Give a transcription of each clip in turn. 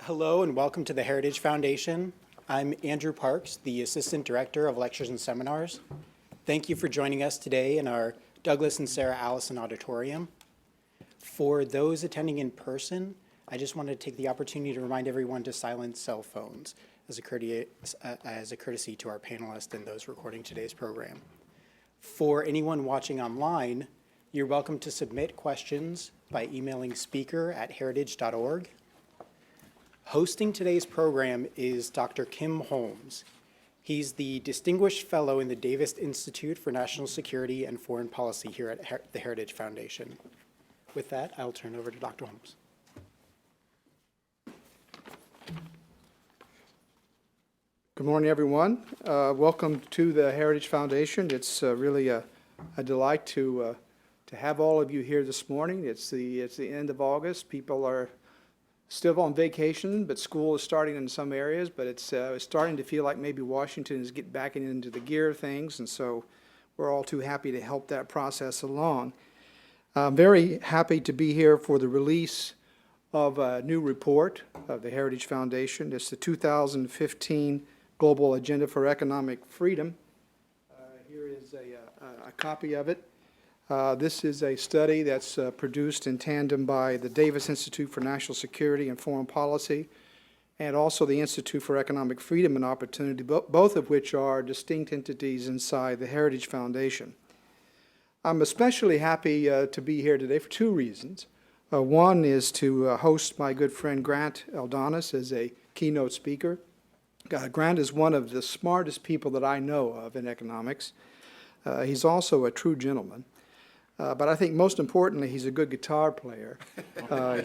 Hello and welcome to the Heritage Foundation. I'm Andrew Parks, the Assistant Director of Lectures and Seminars. Thank you for joining us today in our Douglas and Sarah Allison Auditorium. For those attending in person, I just wanted to take the opportunity to remind everyone to silence cell phones as a courtesy to our panelists and those recording today's program. For anyone watching online, you're welcome to submit questions by emailing speaker@heritage.org. Hosting today's program is Dr. Kim Holmes. He's the Distinguished Fellow in the Davis Institute for National Security and Foreign Policy here at the Heritage Foundation. With that, I'll turn it over to Dr. Holmes. Good morning, everyone. Welcome to the Heritage Foundation. It's really a delight to have all of you here this morning. It's the end of August. People are still on vacation, but school is starting in some areas, but it's starting to feel like maybe Washington is getting back into the gear of things, and so we're all too happy to help that process along. I'm very happy to be here for the release of a new report of the Heritage Foundation. It's the 2015 Global Agenda for Economic Freedom. Here is a copy of it. This is a study that's produced in tandem by the Davis Institute for National Security and Foreign Policy and also the Institute for Economic Freedom and Opportunity, both of which are distinct entities inside the Heritage Foundation. I'm especially happy to be here today for two reasons. One is to host my good friend Grant Eldonis as a keynote speaker. Grant is one of the smartest people that I know of in economics. He's also a true gentleman. But I think most importantly, he's a good guitar player.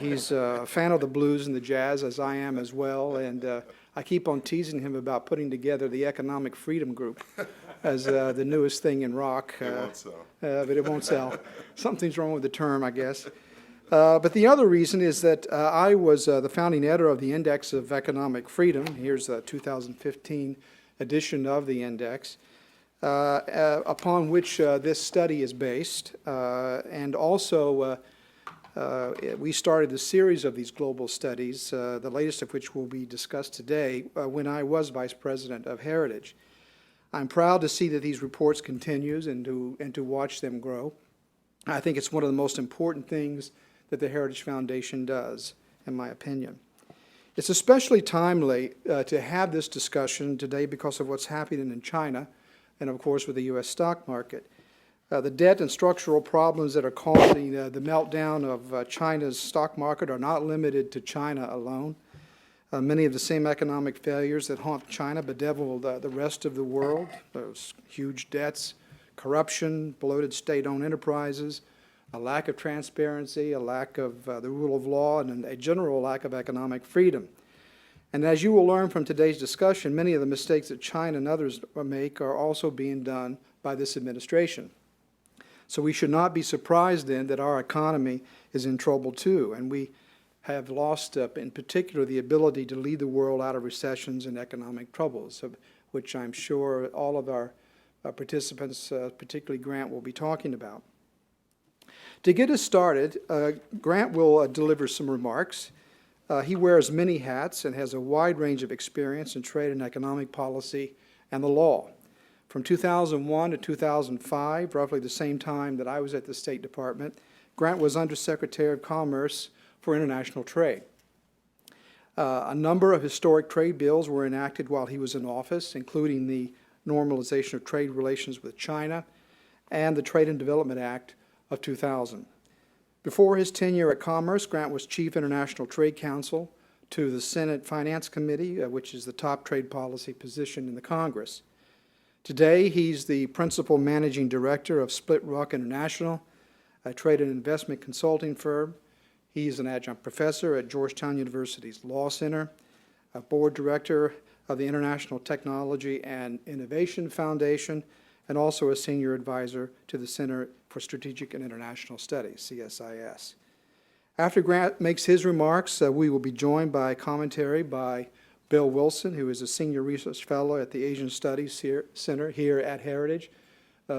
He's a fan of the blues and the jazz, as I am as well, and I keep on teasing him about putting together the Economic Freedom Group as the newest thing in rock. It won't sell. But it won't sell. Something's wrong with the term, I guess. But the other reason is that I was the founding editor of the Index of Economic Freedom. Here's the 2015 edition of the index. Upon which this study is based, and also we started a series of these global studies, the latest of which will be discussed today, when I was Vice President of Heritage. I'm proud to see that these reports continues and to watch them grow. I think it's one of the most important things that the Heritage Foundation does, in my opinion. It's especially timely to have this discussion today because of what's happening in China, and of course with the U.S. stock market. The debt and structural problems that are causing the meltdown of China's stock market are not limited to China alone. Many of the same economic failures that haunt China bedevil the rest of the world. Those huge debts, corruption, bloated state-owned enterprises, a lack of transparency, a lack of the rule of law, and a general lack of economic freedom. And as you will learn from today's discussion, many of the mistakes that China and others make are also being done by this administration. So we should not be surprised then that our economy is in trouble too, and we have lost, in particular, the ability to lead the world out of recessions and economic troubles, of which I'm sure all of our participants, particularly Grant, will be talking about. To get us started, Grant will deliver some remarks. He wears many hats and has a wide range of experience in trade and economic policy and the law. From 2001 to 2005, roughly the same time that I was at the State Department, Grant was Undersecretary of Commerce for International Trade. A number of historic trade bills were enacted while he was in office, including the Normalization of Trade Relations with China and the Trade and Development Act of 2000. Before his tenure at Commerce, Grant was Chief International Trade Counsel to the Senate Finance Committee, which is the top trade policy position in the Congress. Today, he's the Principal Managing Director of Split Rock International, a trade and investment consulting firm. He's an adjunct professor at Georgetown University's Law Center, a board director of the International Technology and Innovation Foundation, and also a senior advisor to the Center for Strategic and International Studies, CSIS. After Grant makes his remarks, we will be joined by commentary by Bill Wilson, who is a senior research fellow at the Asian Studies Center here at Heritage.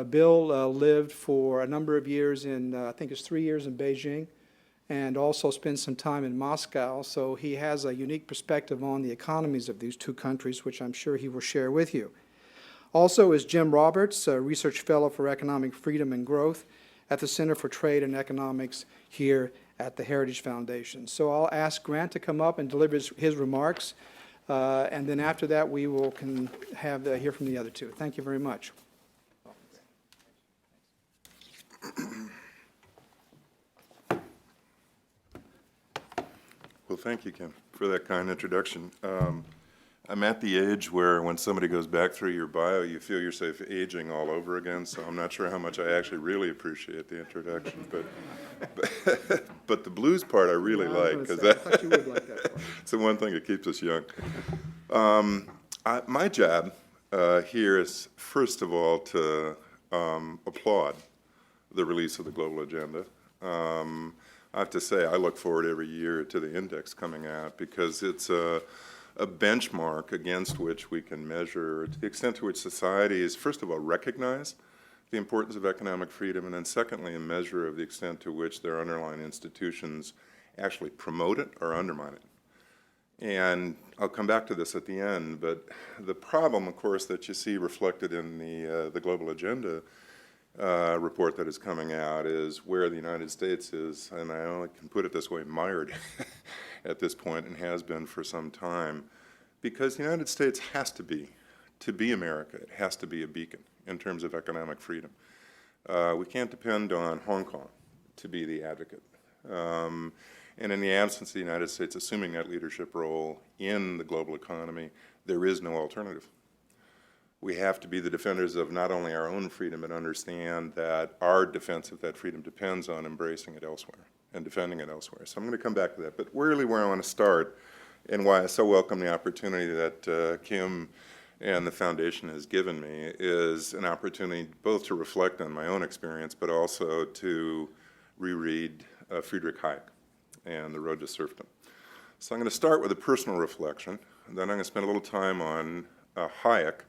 Bill lived for a number of years in, I think it's 3 years in Beijing, and also spent some time in Moscow. So he has a unique perspective on the economies of these two countries, which I'm sure he will share with you. Also is Jim Roberts, a research fellow for economic freedom and growth at the Center for Trade and Economics here at the Heritage Foundation. So I'll ask Grant to come up and deliver his remarks, and then after that we will hear from the other two. Thank you very much. Well, thank you, Kim, for that kind introduction. I'm at the age where when somebody goes back through your bio, you feel yourself aging all over again, so I'm not sure how much I actually really appreciate the introduction, but the blues part I really like, because it's the one thing that keeps us young. My job here is, first of all, to applaud the release of the global agenda. I have to say, I look forward every year to the index coming out because it's a benchmark against which we can measure to the extent to which society is, first of all, recognize the importance of economic freedom, and then secondly, a measure of the extent to which their underlying institutions actually promote it or undermine it. And I'll come back to this at the end, but the problem, of course, that you see reflected in the global agenda report that is coming out is where the United States is, and I only can put it this way, mired at this point and has been for some time, because the United States has to be America, it has to be a beacon in terms of economic freedom. We can't depend on Hong Kong to be the advocate. And in the absence of the United States assuming that leadership role in the global economy, there is no alternative. We have to be the defenders of not only our own freedom, but understand that our defense of that freedom depends on embracing it elsewhere and defending it elsewhere. So I'm going to come back to that. But really where I want to start and why I so welcome the opportunity that Kim and the Foundation has given me is an opportunity both to reflect on my own experience, but also to reread Friedrich Hayek and The Road to Serfdom. So I'm going to start with a personal reflection, and then I'm going to spend a little time on Hayek,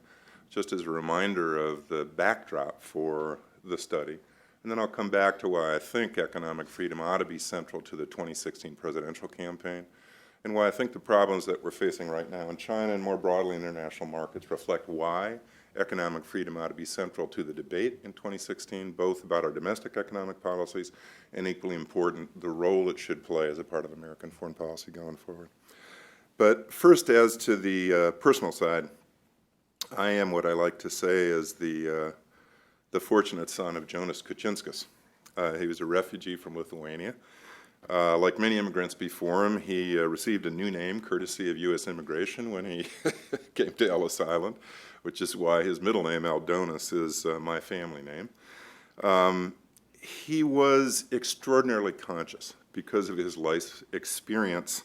just as a reminder of the backdrop for the study. And then I'll come back to why I think economic freedom ought to be central to the 2016 presidential campaign, and why I think the problems that we're facing right now in China and more broadly in international markets reflect why economic freedom ought to be central to the debate in 2016, both about our domestic economic policies and, equally important, the role it should play as a part of American foreign policy going forward. But first, as to the personal side, I am what I like to say is the fortunate son of Jonas Kučinskas. He was a refugee from Lithuania. Like many immigrants before him, he received a new name courtesy of U.S. immigration when he came to Ellis Island, which is why his middle name, Aldonis, is my family name. He was extraordinarily conscious because of his life experience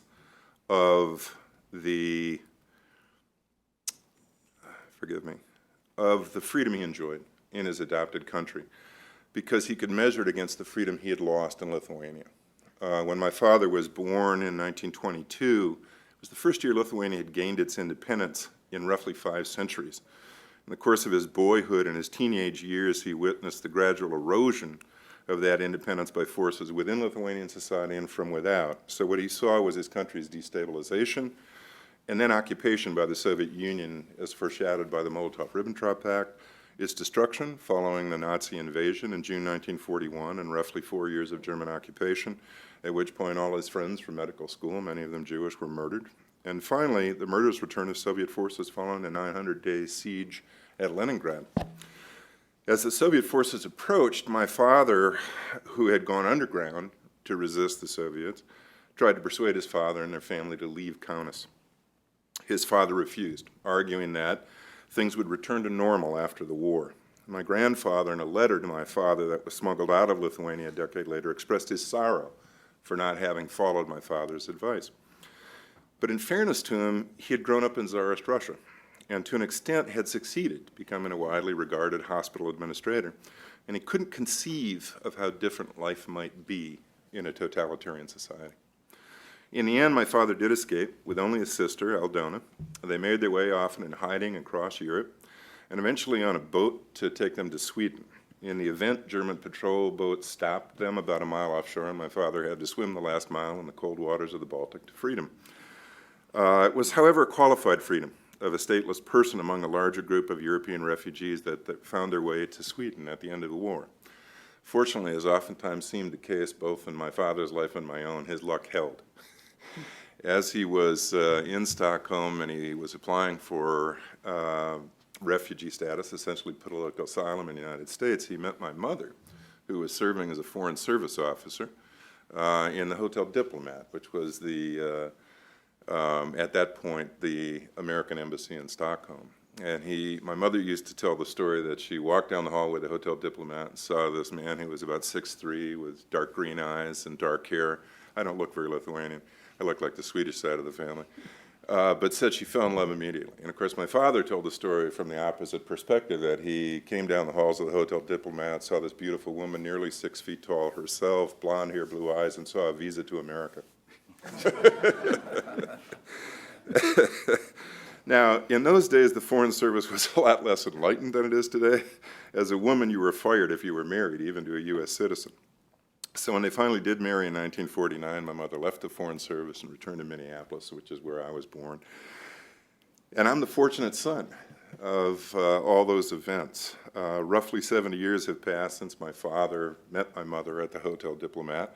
of the freedom he enjoyed in his adopted country, because he could measure it against the freedom he had lost in Lithuania. When my father was born in 1922, it was the first year Lithuania had gained its independence in roughly 5 centuries. In the course of his boyhood and his teenage years, he witnessed the gradual erosion of that independence by forces within Lithuanian society and from without. So what he saw was his country's destabilization, and then occupation by the Soviet Union as foreshadowed by the Molotov-Ribbentrop Pact, its destruction following the Nazi invasion in June 1941 and roughly 4 years of German occupation, at which point all his friends from medical school, many of them Jewish, were murdered. And finally, the murderous return of Soviet forces following a 900-day siege at Leningrad. As the Soviet forces approached, my father, who had gone underground to resist the Soviets, tried to persuade his father and their family to leave Kaunas. His father refused, arguing that things would return to normal after the war. My grandfather, in a letter to my father that was smuggled out of Lithuania a decade later, expressed his sorrow for not having followed my father's advice. But in fairness to him, he had grown up in Tsarist Russia, and to an extent had succeeded, becoming a widely regarded hospital administrator, and he couldn't conceive of how different life might be in a totalitarian society. In the end, my father did escape with only his sister, Aldona. They made their way often in hiding across Europe, and eventually on a boat to take them to Sweden. In the event, German patrol boats stopped them about a mile offshore, and my father had to swim the last mile in the cold waters of the Baltic to freedom. It was, however, a qualified freedom of a stateless person among a larger group of European refugees that found their way to Sweden at the end of the war. Fortunately, as oftentimes seemed the case both in my father's life and my own, his luck held. As he was in Stockholm and he was applying for refugee status, essentially political asylum in the United States, he met my mother, who was serving as a Foreign Service officer in the Hotel Diplomat, which was the, at that point, the American Embassy in Stockholm. And my mother used to tell the story that she walked down the hallway of the Hotel Diplomat and saw this man who was about 6'3", with dark green eyes and dark hair. I don't look very Lithuanian. I look like the Swedish side of the family. But said she fell in love immediately. And of course, my father told the story from the opposite perspective, that he came down the halls of the Hotel Diplomat, saw this beautiful woman, nearly 6 feet tall herself, blonde hair, blue eyes, and saw a visa to America. Now, in those days, the Foreign Service was a lot less enlightened than it is today. As a woman, you were fired if you were married, even to a U.S. citizen. So when they finally did marry in 1949, my mother left the Foreign Service and returned to Minneapolis, which is where I was born. And I'm the fortunate son of all those events. Roughly 70 years have passed since my father met my mother at the Hotel Diplomat.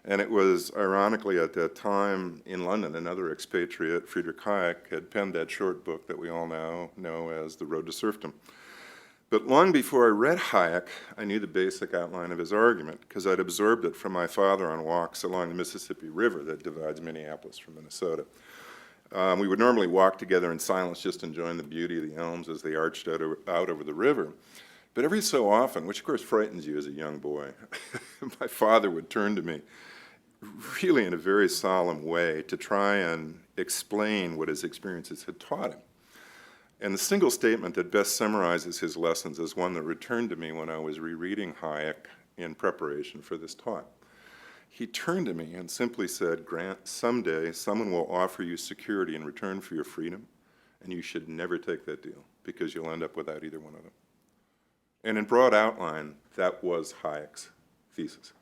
And it was, ironically, at that time in London, another expatriate, Friedrich Hayek, had penned that short book that we all now know as The Road to Serfdom. But long before I read Hayek, I knew the basic outline of his argument, because I'd absorbed it from my father on walks along the Mississippi River that divides Minneapolis from Minnesota. We would normally walk together in silence, just enjoying the beauty of the elms as they arched out over the river. But every so often, which of course frightens you as a young boy, my father would turn to me, really in a very solemn way, to try and explain what his experiences had taught him. And the single statement that best summarizes his lessons is one that returned to me when I was rereading Hayek in preparation for this talk. He turned to me and simply said, "Grant, someday someone will offer you security in return for your freedom, and you should never take that deal, because you'll end up without either one of them." And in broad outline, that was Hayek's thesis.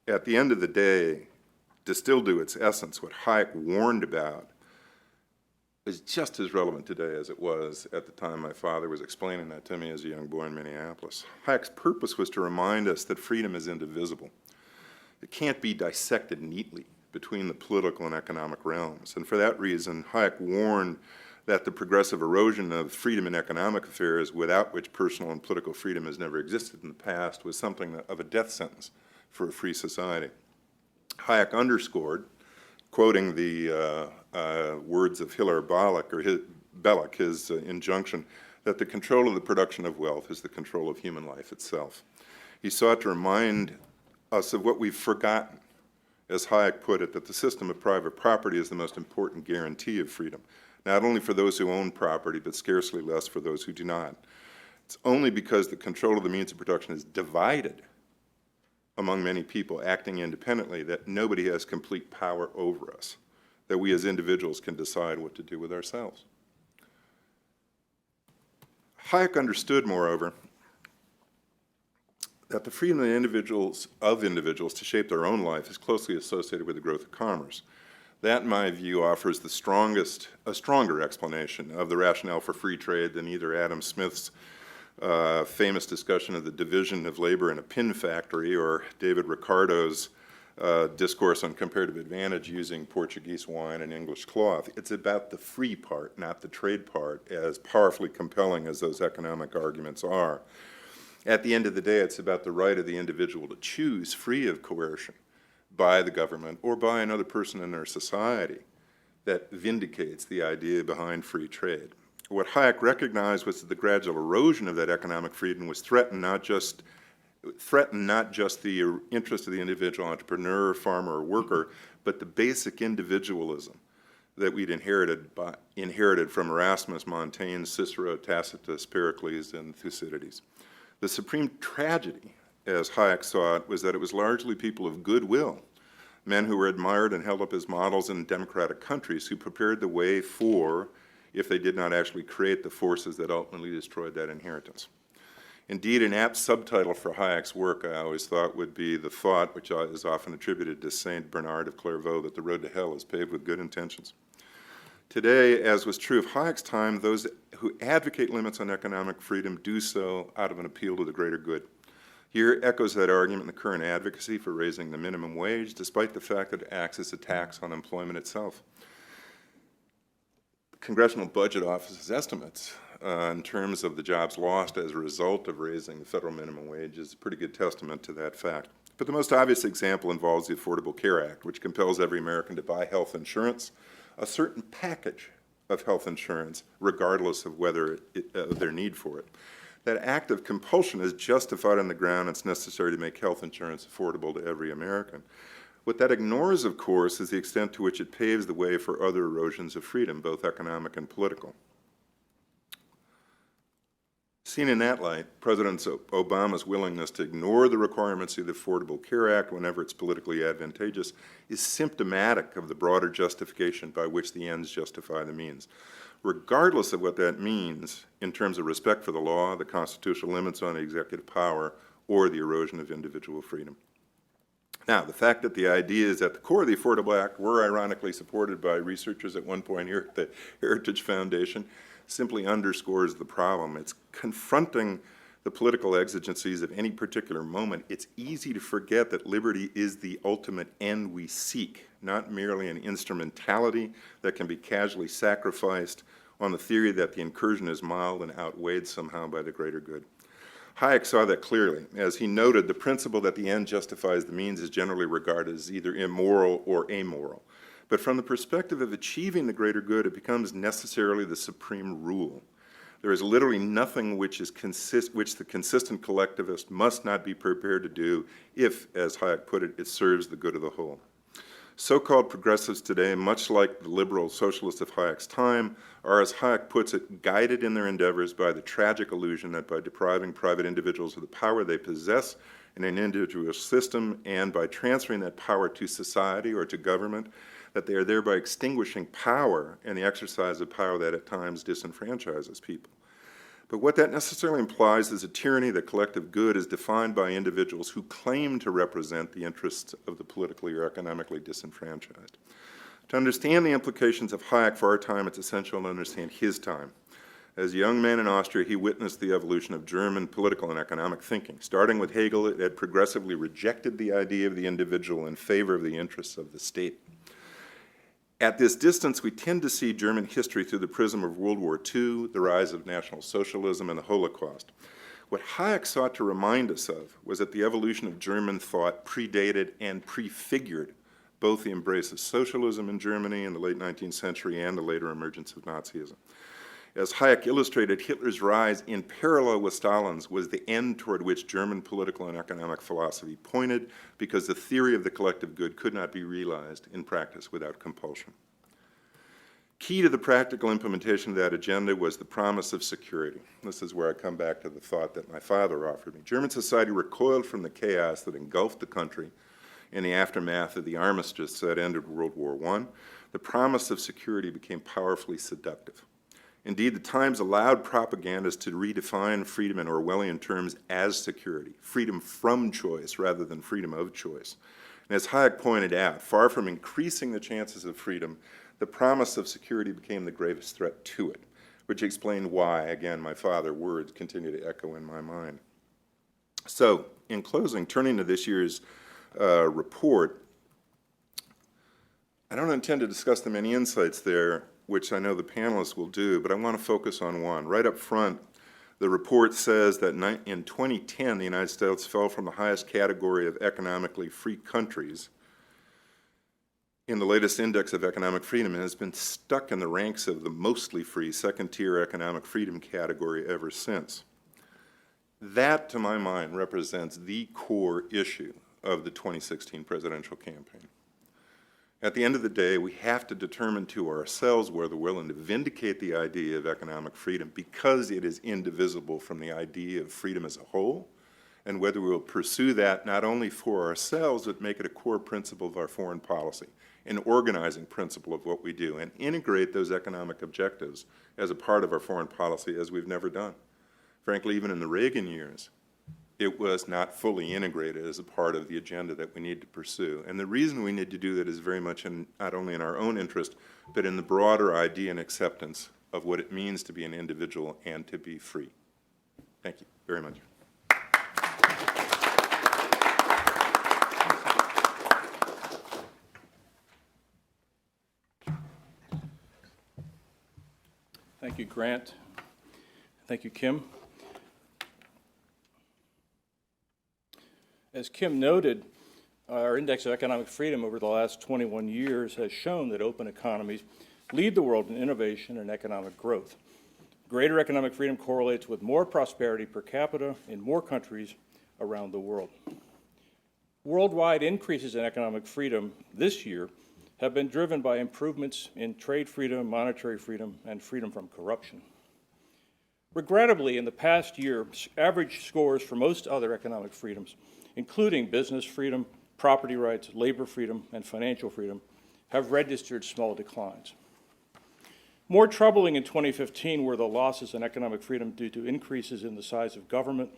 At the end of the day, distilled to its essence, what Hayek warned about is just as relevant today as it was at the time my father was explaining that to me as a young boy in Minneapolis. Hayek's purpose was to remind us that freedom is indivisible. It can't be dissected neatly between the political and economic realms. And for that reason, Hayek warned that the progressive erosion of freedom in economic affairs, without which personal and political freedom has never existed in the past, was something of a death sentence for a free society. Hayek underscored, quoting the words of Hilaire Belloc, his injunction, that the control of the production of wealth is the control of human life itself. He sought to remind us of what we've forgotten, as Hayek put it, that the system of private property is the most important guarantee of freedom, not only for those who own property, but scarcely less for those who do not. It's only because the control of the means of production is divided among many people acting independently that nobody has complete power over us, that we as individuals can decide what to do with ourselves. Hayek understood, moreover, that the freedom of individuals to shape their own life is closely associated with the growth of commerce. That, in my view, offers a stronger explanation of the rationale for free trade than either Adam Smith's famous discussion of the division of labor in a pin factory, or David Ricardo's discourse on comparative advantage using Portuguese wine and English cloth. It's about the free part, not the trade part, as powerfully compelling as those economic arguments are. At the end of the day, it's about the right of the individual to choose, free of coercion by the government or by another person in their society, that vindicates the idea behind free trade. What Hayek recognized was that the gradual erosion of that economic freedom was threatened not just the interest of the individual entrepreneur, farmer, or worker, but the basic individualism that we'd inherited from Erasmus, Montaigne, Cicero, Tacitus, Pericles, and Thucydides. The supreme tragedy, as Hayek saw it, was that it was largely people of goodwill, men who were admired and held up as models in democratic countries, who prepared the way for, if they did not actually create, the forces that ultimately destroyed that inheritance. Indeed, an apt subtitle for Hayek's work, I always thought, would be the thought, which is often attributed to Saint Bernard of Clairvaux, that the road to hell is paved with good intentions. Today, as was true of Hayek's time, those who advocate limits on economic freedom do so out of an appeal to the greater good. Here echoes that argument in the current advocacy for raising the minimum wage, despite the fact that it acts as a tax on employment itself. The Congressional Budget Office's estimates in terms of the jobs lost as a result of raising the federal minimum wage is a pretty good testament to that fact. But the most obvious example involves the Affordable Care Act, which compels every American to buy health insurance, a certain package of health insurance, regardless of whether their need for it. That act of compulsion is justified on the ground it's necessary to make health insurance affordable to every American. What that ignores, of course, is the extent to which it paves the way for other erosions of freedom, both economic and political. Seen in that light, President Obama's willingness to ignore the requirements of the Affordable Care Act whenever it's politically advantageous is symptomatic of the broader justification by which the ends justify the means, regardless of what that means in terms of respect for the law, the constitutional limits on executive power, or the erosion of individual freedom. Now, the fact that the ideas at the core of the Affordable Act were ironically supported by researchers at one point here at the Heritage Foundation simply underscores the problem. It's confronting the political exigencies of any particular moment. It's easy to forget that liberty is the ultimate end we seek, not merely an instrumentality that can be casually sacrificed on the theory that the incursion is mild and outweighed somehow by the greater good. Hayek saw that clearly. As he noted, the principle that the end justifies the means is generally regarded as either immoral or amoral. But from the perspective of achieving the greater good, it becomes necessarily the supreme rule. There is literally nothing which the consistent collectivist must not be prepared to do if, as Hayek put it, it serves the good of the whole. So-called progressives today, much like the liberal socialists of Hayek's time, are, as Hayek puts it, guided in their endeavors by the tragic illusion that by depriving private individuals of the power they possess in an individual system and by transferring that power to society or to government, that they are thereby extinguishing power and the exercise of power that at times disenfranchises people. But what that necessarily implies is a tyranny that collective good is defined by individuals who claim to represent the interests of the politically or economically disenfranchised. To understand the implications of Hayek for our time, it's essential to understand his time. As a young man in Austria, he witnessed the evolution of German political and economic thinking. Starting with Hegel, it had progressively rejected the idea of the individual in favor of the interests of the state. At this distance, we tend to see German history through the prism of World War II, the rise of National Socialism, and the Holocaust. What Hayek sought to remind us of was that the evolution of German thought predated and prefigured both the embrace of socialism in Germany in the late 19th century and the later emergence of Nazism. As Hayek illustrated, Hitler's rise in parallel with Stalin's was the end toward which German political and economic philosophy pointed, because the theory of the collective good could not be realized in practice without compulsion. Key to the practical implementation of that agenda was the promise of security. This is where I come back to the thought that my father offered me. German society recoiled from the chaos that engulfed the country in the aftermath of the armistice that ended World War I. The promise of security became powerfully seductive. Indeed, the Times allowed propagandists to redefine freedom in Orwellian terms as security, freedom from choice rather than freedom of choice. And as Hayek pointed out, far from increasing the chances of freedom, the promise of security became the gravest threat to it, which explained why, again, my father's words continue to echo in my mind. So, in closing, turning to this year's report, I don't intend to discuss the many insights there, which I know the panelists will do, but I want to focus on one. Right up front, the report says that in 2010, the United States fell from the highest category of economically free countries in the latest index of economic freedom and has been stuck in the ranks of the mostly free second-tier economic freedom category ever since. That, to my mind, represents the core issue of the 2016 presidential campaign. At the end of the day, we have to determine to ourselves whether we're willing to vindicate the idea of economic freedom because it is indivisible from the idea of freedom as a whole, and whether we will pursue that not only for ourselves, but make it a core principle of our foreign policy, an organizing principle of what we do, and integrate those economic objectives as a part of our foreign policy as we've never done. Frankly, even in the Reagan years, it was not fully integrated as a part of the agenda that we need to pursue. And the reason we need to do that is very much not only in our own interest, but in the broader idea and acceptance of what it means to be an individual and to be free. Thank you very much. Thank you, Grant. Thank you, Kim. As Kim noted, our Index of Economic Freedom over the last 21 years has shown that open economies lead the world in innovation and economic growth. Greater economic freedom correlates with more prosperity per capita in more countries around the world. Worldwide increases in economic freedom this year have been driven by improvements in trade freedom, monetary freedom, and freedom from corruption. Regrettably, in the past year, average scores for most other economic freedoms, including business freedom, property rights, labor freedom, and financial freedom, have registered small declines. More troubling in 2015 were the losses in economic freedom due to increases in the size of government.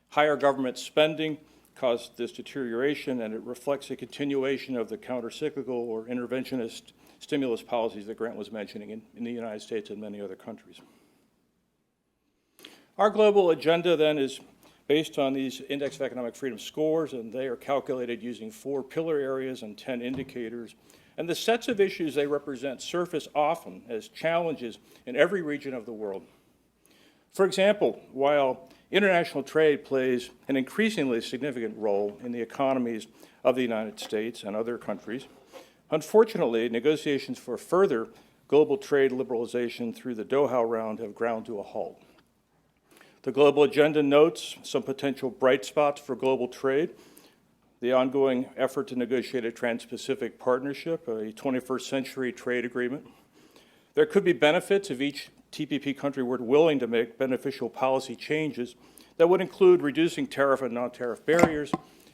Higher government spending caused this deterioration, and it reflects a continuation of the countercyclical or interventionist stimulus policies that Grant was mentioning in the United States and many other countries. Our global agenda then is based on these Index of Economic Freedom scores, and they are calculated using 4 pillar areas and 10 indicators. And the sets of issues they represent surface often as challenges in every region of the world. For example, while international trade plays an increasingly significant role in the economies of the United States and other countries, unfortunately, negotiations for further global trade liberalization through the Doha round have ground to a halt. The global agenda notes some potential bright spots for global trade: the ongoing effort to negotiate a Trans-Pacific Partnership, a 21st century trade agreement. There could be benefits if each TPP country were willing to make beneficial policy changes that would include reducing tariff and non-tariff barriers,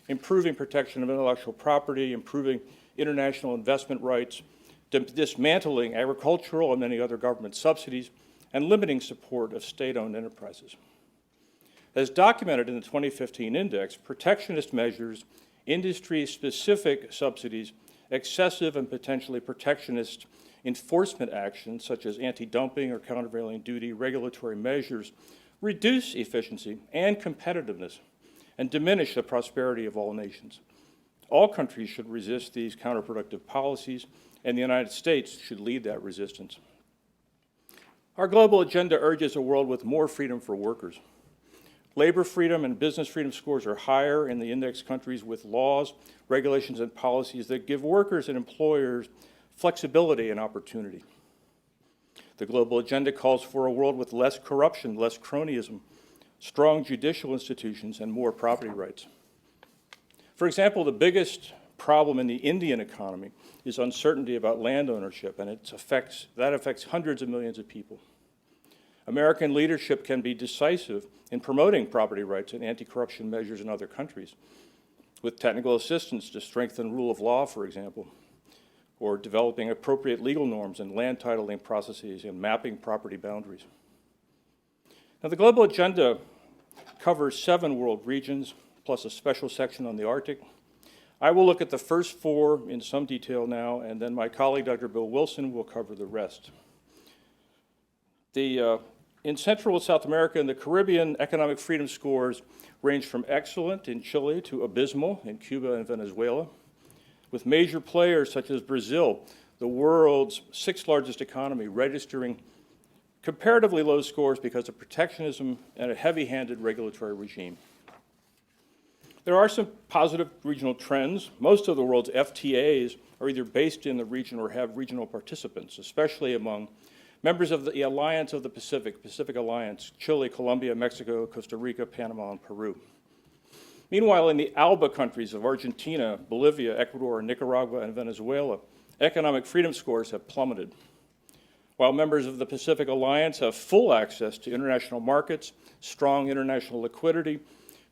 improving protection of intellectual property, improving international investment rights, dismantling agricultural and many other government subsidies, and limiting support of state-owned enterprises. As documented in the 2015 index, protectionist measures, industry-specific subsidies, excessive and potentially protectionist enforcement actions such as anti-dumping or countervailing duty regulatory measures reduce efficiency and competitiveness and diminish the prosperity of all nations. All countries should resist these counterproductive policies, and the United States should lead that resistance. Our global agenda urges a world with more freedom for workers. Labor freedom and business freedom scores are higher in the index countries with laws, regulations, and policies that give workers and employers flexibility and opportunity. The global agenda calls for a world with less corruption, less cronyism, strong judicial institutions, and more property rights. For example, the biggest problem in the Indian economy is uncertainty about land ownership, and that affects hundreds of millions of people. American leadership can be decisive in promoting property rights and anti-corruption measures in other countries, with technical assistance to strengthen rule of law, for example, or developing appropriate legal norms and land titling processes and mapping property boundaries. Now, the global agenda covers 7 world regions, plus a special section on the Arctic. I will look at the first 4 in some detail now, and then my colleague, Dr. Bill Wilson, will cover the rest. In Central and South America and the Caribbean, economic freedom scores range from excellent in Chile to abysmal in Cuba and Venezuela, with major players such as Brazil, the world's 6th largest economy, registering comparatively low scores because of protectionism and a heavy-handed regulatory regime. There are some positive regional trends. Most of the world's FTAs are either based in the region or have regional participants, especially among members of the Alliance of the Pacific Alliance: Chile, Colombia, Mexico, Costa Rica, Panama, and Peru. Meanwhile, in the ALBA countries of Argentina, Bolivia, Ecuador, Nicaragua, and Venezuela, economic freedom scores have plummeted. While members of the Pacific Alliance have full access to international markets, strong international liquidity,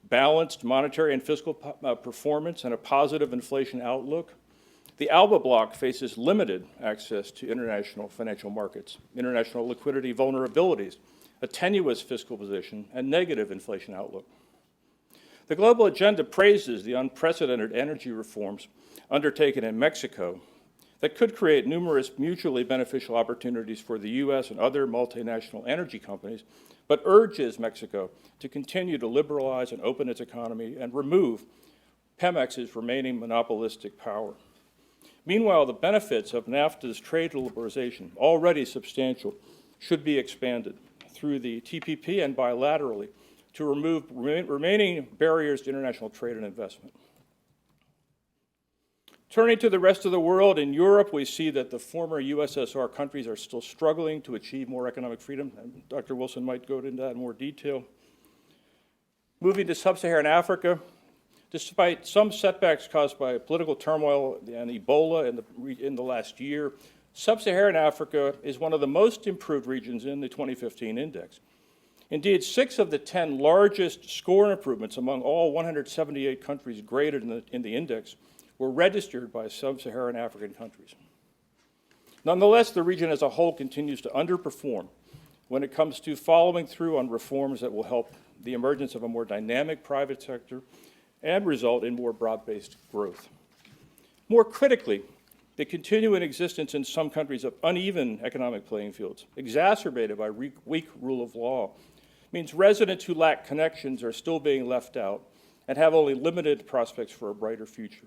balanced monetary and fiscal performance, and a positive inflation outlook, the ALBA bloc faces limited access to international financial markets, international liquidity vulnerabilities, a tenuous fiscal position, and negative inflation outlook. The global agenda praises the unprecedented energy reforms undertaken in Mexico that could create numerous mutually beneficial opportunities for the U.S. and other multinational energy companies, but urges Mexico to continue to liberalize and open its economy and remove Pemex's remaining monopolistic power. Meanwhile, the benefits of NAFTA's trade liberalization, already substantial, should be expanded through the TPP and bilaterally to remove remaining barriers to international trade and investment. Turning to the rest of the world, in Europe, we see that the former USSR countries are still struggling to achieve more economic freedom. And Dr. Wilson might go into that in more detail. Moving to sub-Saharan Africa, despite some setbacks caused by political turmoil and Ebola in the last year, sub-Saharan Africa is one of the most improved regions in the 2015 index. Indeed, 6 of the 10 largest score improvements among all 178 countries graded in the index were registered by sub-Saharan African countries. Nonetheless, the region as a whole continues to underperform when it comes to following through on reforms that will help the emergence of a more dynamic private sector and result in more broad-based growth. More critically, the continuing existence in some countries of uneven economic playing fields, exacerbated by weak rule of law, means residents who lack connections are still being left out and have only limited prospects for a brighter future.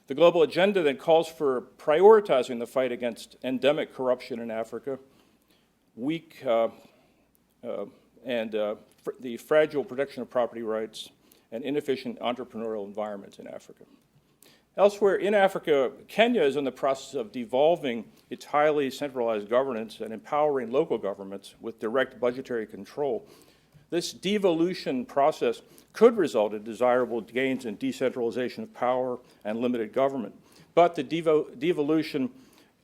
The global agenda then calls for prioritizing the fight against endemic corruption in Africa, the fragile protection of property rights, and inefficient entrepreneurial environments in Africa. Elsewhere in Africa, Kenya is in the process of devolving its highly centralized governance and empowering local governments with direct budgetary control. This devolution process could result in desirable gains in decentralization of power and limited government. But the devolution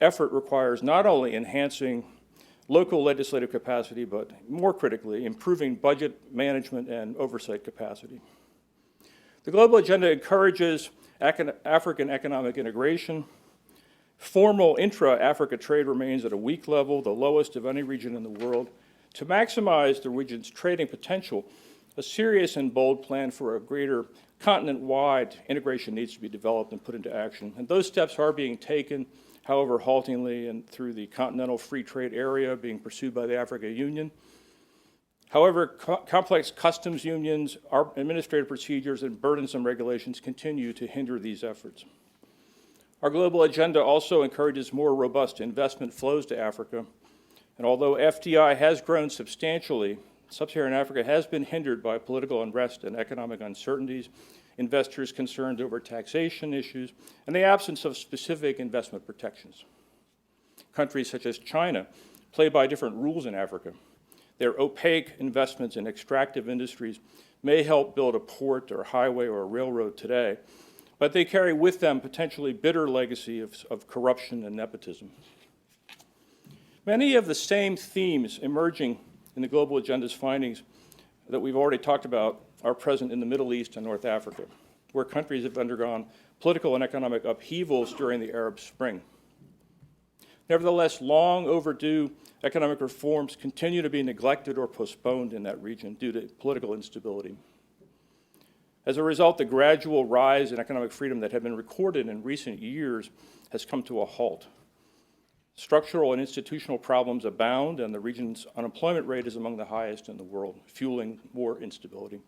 effort requires not only enhancing local legislative capacity, but more critically, improving budget management and oversight capacity. The global agenda encourages African economic integration. Formal intra-Africa trade remains at a weak level, the lowest of any region in the world. To maximize the region's trading potential, a serious and bold plan for a greater continent-wide integration needs to be developed and put into action. And those steps are being taken, however haltingly, and through the continental free trade area being pursued by the African Union. However, complex customs unions, administrative procedures, and burdensome regulations continue to hinder these efforts. Our global agenda also encourages more robust investment flows to Africa. And although FDI has grown substantially, sub-Saharan Africa has been hindered by political unrest and economic uncertainties, investors concerned over taxation issues, and the absence of specific investment protections. Countries such as China play by different rules in Africa. Their opaque investments in extractive industries may help build a port or a highway or a railroad today, but they carry with them potentially bitter legacy of corruption and nepotism. Many of the same themes emerging in the global agenda's findings that we've already talked about are present in the Middle East and North Africa, where countries have undergone political and economic upheavals during the Arab Spring. Nevertheless, long overdue economic reforms continue to be neglected or postponed in that region due to political instability. As a result, the gradual rise in economic freedom that had been recorded in recent years has come to a halt. Structural and institutional problems abound, and the region's unemployment rate is among the highest in the world, fueling more instability.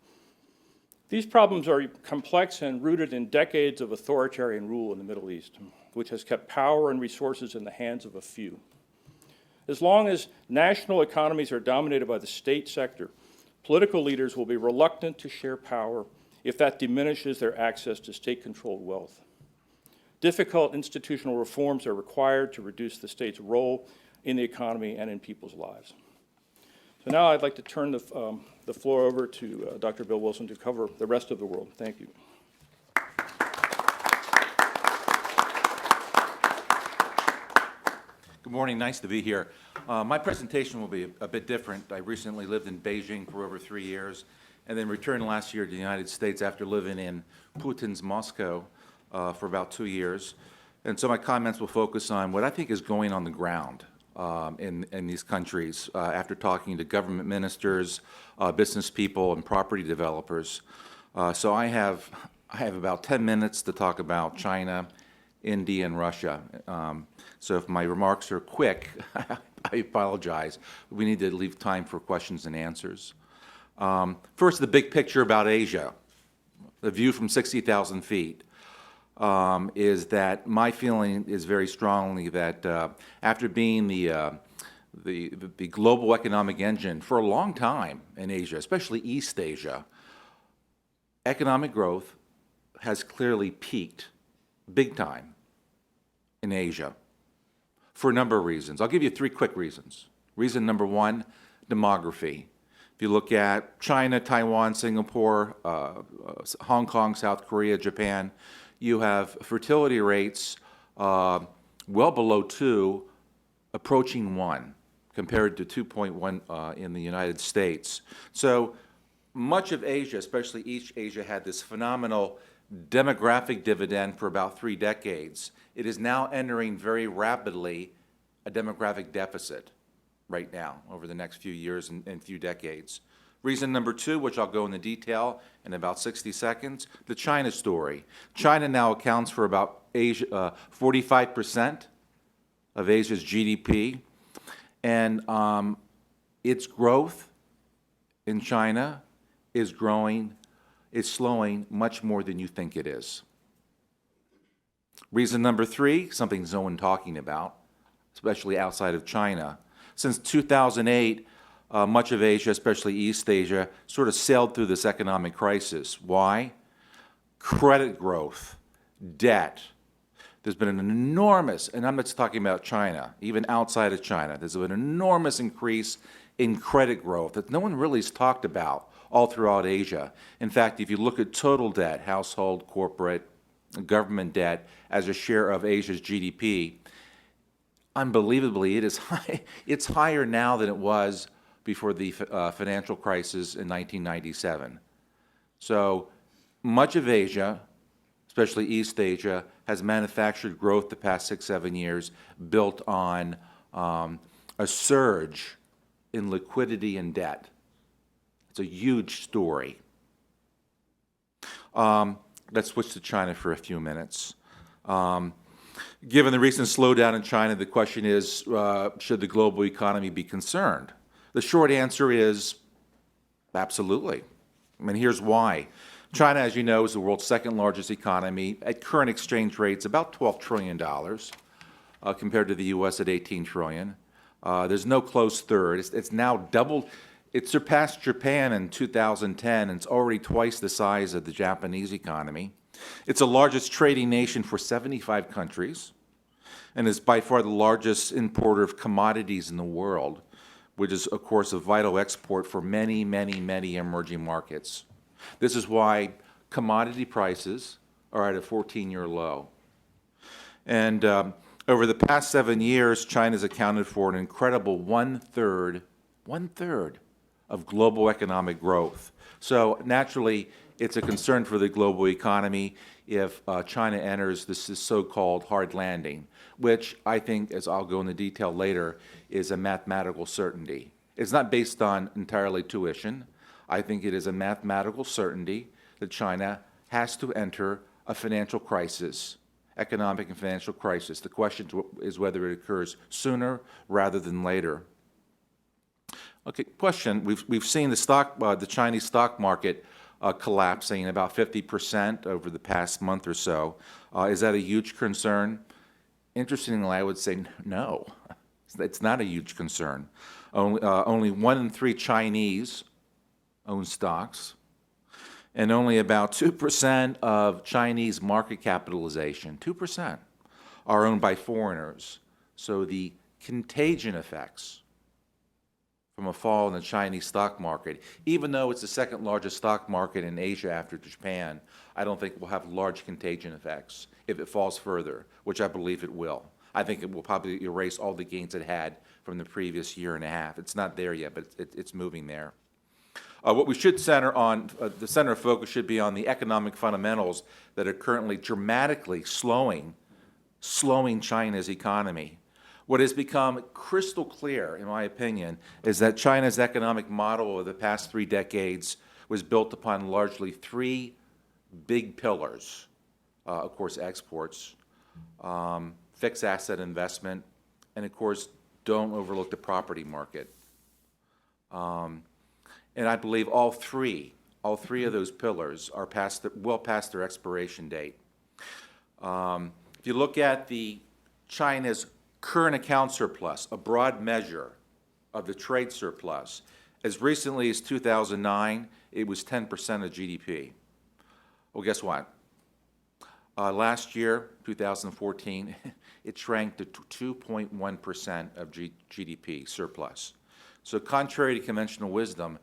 These problems are complex and rooted in decades of authoritarian rule in the Middle East, which has kept power and resources in the hands of a few. As long as national economies are dominated by the state sector, political leaders will be reluctant to share power if that diminishes their access to state-controlled wealth. Difficult institutional reforms are required to reduce the state's role in the economy and in people's lives. So now I'd like to turn the floor over to Dr. Bill Wilson to cover the rest of the world. Thank you. Good morning, nice to be here. My presentation will be a bit different. I recently lived in Beijing for over 3 years and then returned last year to the United States after living in Putin's Moscow for about 2 years. And so my comments will focus on what I think is going on the ground in these countries after talking to government ministers, business people, and property developers. So I have about 10 minutes to talk about China, India, and Russia. So if my remarks are quick, I apologize. We need to leave time for questions and answers. First, the big picture about Asia. The view from 60,000 feet is that my feeling is very strongly that after being the global economic engine for a long time in Asia, especially East Asia, economic growth has clearly peaked big time in Asia for a number of reasons. I'll give you 3 quick reasons. Reason number 1, demography. If you look at China, Taiwan, Singapore, Hong Kong, South Korea, Japan, you have fertility rates well below 2, approaching 1, compared to 2.1 in the United States. So much of Asia, especially East Asia, had this phenomenal demographic dividend for about 3 decades. It is now entering very rapidly a demographic deficit right now over the next few years and few decades. Reason number 2, which I'll go into detail in about 60 seconds, the China story. China now accounts for about 45% of Asia's GDP, and its growth in China is slowing much more than you think it is. Reason number 3, something no one talking about, especially outside of China. Since 2008, much of Asia, especially East Asia, sort of sailed through this economic crisis. Why? Credit growth, debt. There's been an enormous, and I'm not just talking about China, even outside of China, there's been an enormous increase in credit growth that no one really has talked about all throughout Asia. In fact, if you look at total debt, household, corporate, government debt, as a share of Asia's GDP, unbelievably, it is high. It's higher now than it was before the financial crisis in 1997. So much of Asia, especially East Asia, has manufactured growth the past 6-7 years built on a surge in liquidity and debt. It's a huge story. Let's switch to China for a few minutes. Given the recent slowdown in China, the question is, should the global economy be concerned? The short answer is absolutely. I mean, here's why. China, as you know, is the world's 2nd largest economy. At current exchange rates, about $12 trillion, compared to the U.S. at $18 trillion. There's no close 3rd. It's now doubled. It surpassed Japan in 2010, and it's already twice the size of the Japanese economy. It's the largest trading nation for 75 countries, and is by far the largest importer of commodities in the world, which is, of course, a vital export for many, many, many emerging markets. This is why commodity prices are at a 14-year low. And over the past 7 years, China's accounted for an incredible one-third of global economic growth. So naturally, it's a concern for the global economy if China enters this so-called hard landing, which I think, as I'll go into detail later, is a mathematical certainty. It's not based on entirely tuition. I think it is a mathematical certainty that China has to enter a financial crisis, economic and financial crisis. The question is whether it occurs sooner rather than later. Okay, question. We've seen the Chinese stock market collapsing about 50% over the past month or so. Is that a huge concern? Interestingly, I would say no. It's not a huge concern. Only 1 in 3 Chinese own stocks, and only about 2% of Chinese market capitalization, 2%, are owned by foreigners. So the contagion effects from a fall in the Chinese stock market, even though it's the 2nd largest stock market in Asia after Japan, I don't think it will have large contagion effects if it falls further, which I believe it will. I think it will probably erase all the gains it had from the previous year and a half. It's not there yet, but it's moving there. What we should center on, the center of focus should be on the economic fundamentals that are currently dramatically slowing China's economy. What has become crystal clear, in my opinion, is that China's economic model of the past 3 decades was built upon largely 3 big pillars. Of course, exports, fixed asset investment, and of course, don't overlook the property market. And I believe all three of those pillars are well past their expiration date. If you look at China's current account surplus, a broad measure of the trade surplus, as recently as 2009, it was 10% of GDP. Well, guess what? Last year, 2014, it shrank to 2.1% of GDP surplus. So contrary to conventional wisdom,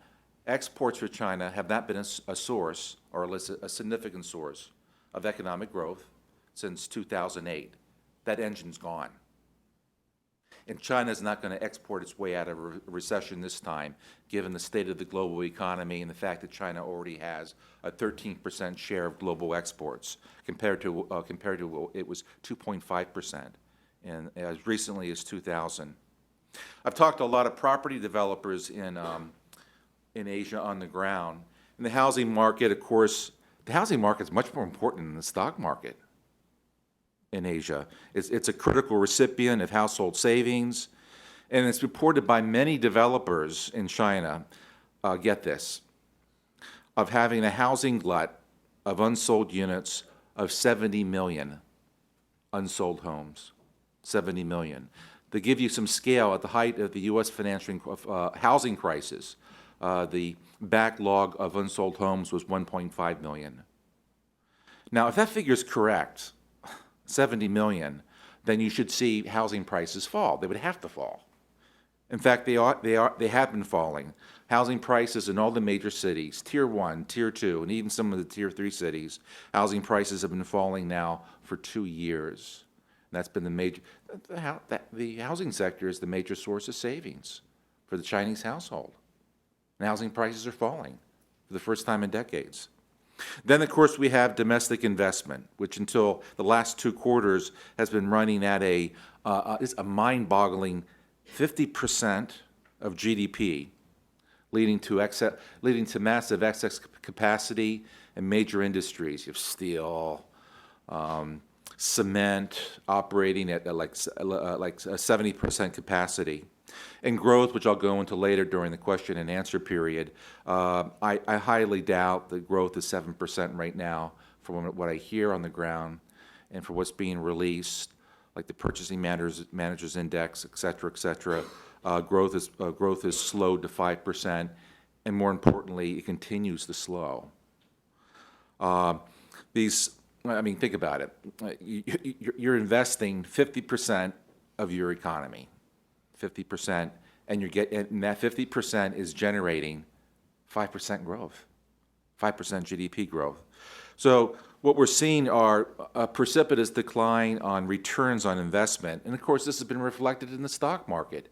exports for China have not been a source, or a significant source, of economic growth since 2008. That engine's gone. And China is not going to export its way out of a recession this time, given the state of the global economy and the fact that China already has a 13% share of global exports, compared to it was 2.5%, and as recently as 2000. I've talked to a lot of property developers in Asia on the ground. In the housing market, of course, the housing market is much more important than the stock market in Asia. It's a critical recipient of household savings, and it's reported by many developers in China, get this, of having a housing glut of unsold units of 70 million unsold homes, 70 million. To give you some scale, at the height of the U.S. financial housing crisis, the backlog of unsold homes was 1.5 million. Now, if that figure is correct, 70 million, then you should see housing prices fall. They would have to fall. In fact, they have been falling. Housing prices in all the major cities, Tier 1, Tier 2, and even some of the Tier 3 cities, housing prices have been falling now for 2 years. And that's been the housing sector is the major source of savings for the Chinese household. And housing prices are falling for the first time in decades. Then, of course, we have domestic investment, which until the last 2 quarters has been running at a mind-boggling 50% of GDP, leading to massive excess capacity in major industries. You have steel, cement operating at like 70% capacity. And growth, which I'll go into later during the question and answer period, I highly doubt that growth is 7% right now from what I hear on the ground and for what's being released, like the Purchasing Managers Index, et cetera, growth is slowed to 5%, and more importantly, it continues to slow. Think about it. You're investing 50% of your economy. 50%, and that 50% is generating 5% growth, 5% GDP growth. So what we're seeing are a precipitous decline on returns on investment, and of course this has been reflected in the stock market.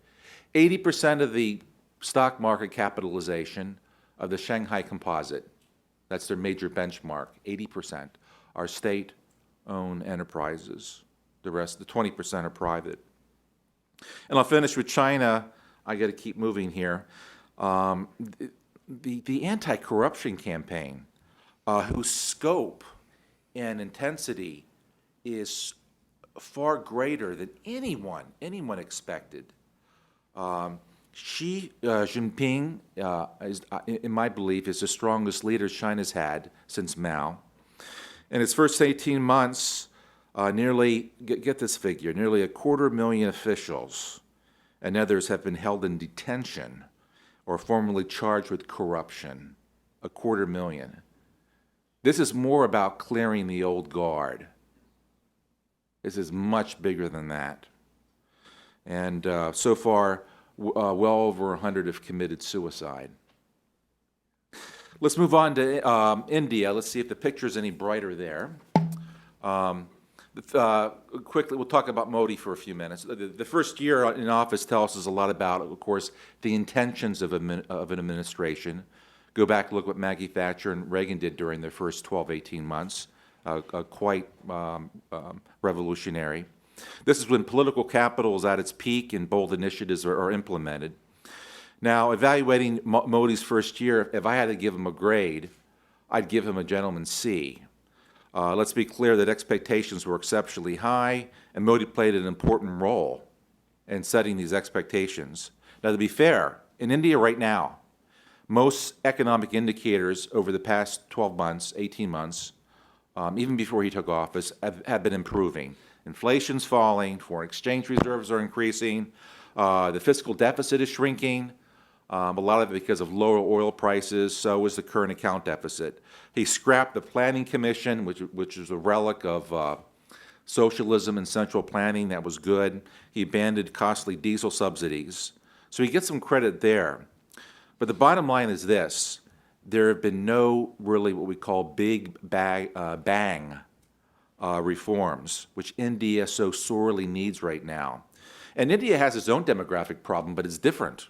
80% of the stock market capitalization of the Shanghai Composite, that's their major benchmark, 80%, are state-owned enterprises. The rest, the 20% are private. And I'll finish with China. I got to keep moving here. The anti-corruption campaign, whose scope and intensity is far greater than anyone expected. Xi Jinping, in my belief, is the strongest leader China's had since Mao. In its first 18 months, get this figure, nearly 250,000 officials and others have been held in detention or formally charged with corruption. 250,000. This is more about clearing the old guard. This is much bigger than that. And so far, well over 100 have committed suicide. Let's move on to India. Let's see if the picture's any brighter there. Quickly, we'll talk about Modi for a few minutes. The first year in office tells us a lot about, of course, the intentions of an administration. Go back and look what Maggie Thatcher and Reagan did during their first 12, 18 months, quite revolutionary. This is when political capital is at its peak and bold initiatives are implemented. Now, evaluating Modi's first year, if I had to give him a grade, I'd give him a gentleman's C. Let's be clear that expectations were exceptionally high, and Modi played an important role in setting these expectations. Now, to be fair, in India right now, most economic indicators over the past 12 months, 18 months, even before he took office, have been improving. Inflation's falling, foreign exchange reserves are increasing, the fiscal deficit is shrinking, a lot of it because of lower oil prices, so is the current account deficit. He scrapped the Planning Commission, which is a relic of socialism and central planning. That was good. He abandoned costly diesel subsidies. So he gets some credit there. But the bottom line is this. There have been no really what we call big bang reforms, which India so sorely needs right now. And India has its own demographic problem, but it's different.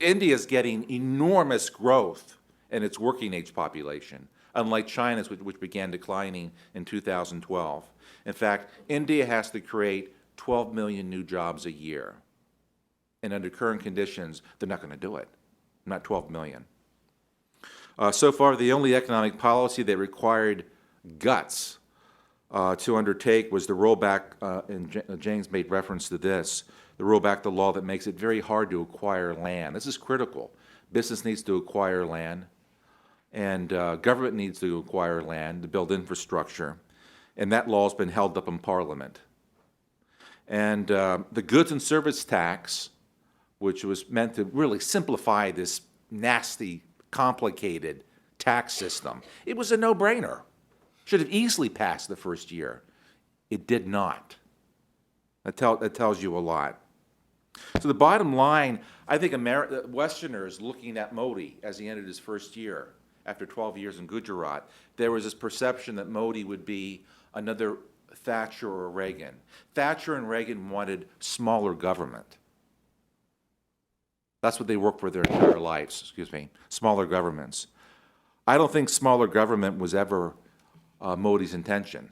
India is getting enormous growth in its working age population, unlike China's, which began declining in 2012. In fact, India has to create 12 million new jobs a year. And under current conditions, they're not going to do it, not 12 million. So far, the only economic policy that required guts to undertake was the rollback, and James made reference to this, the rollback the law that makes it very hard to acquire land. This is critical. Business needs to acquire land, and government needs to acquire land to build infrastructure, and that law has been held up in Parliament. And the goods and service tax, which was meant to really simplify this nasty, complicated tax system, it was a no-brainer. Should have easily passed the first year. It did not. That tells you a lot. So the bottom line, I think Westerners looking at Modi as he ended his first year after 12 years in Gujarat, there was this perception that Modi would be another Thatcher or Reagan. Thatcher and Reagan wanted smaller government. That's what they worked for their entire lives, smaller governments. I don't think smaller government was ever Modi's intention.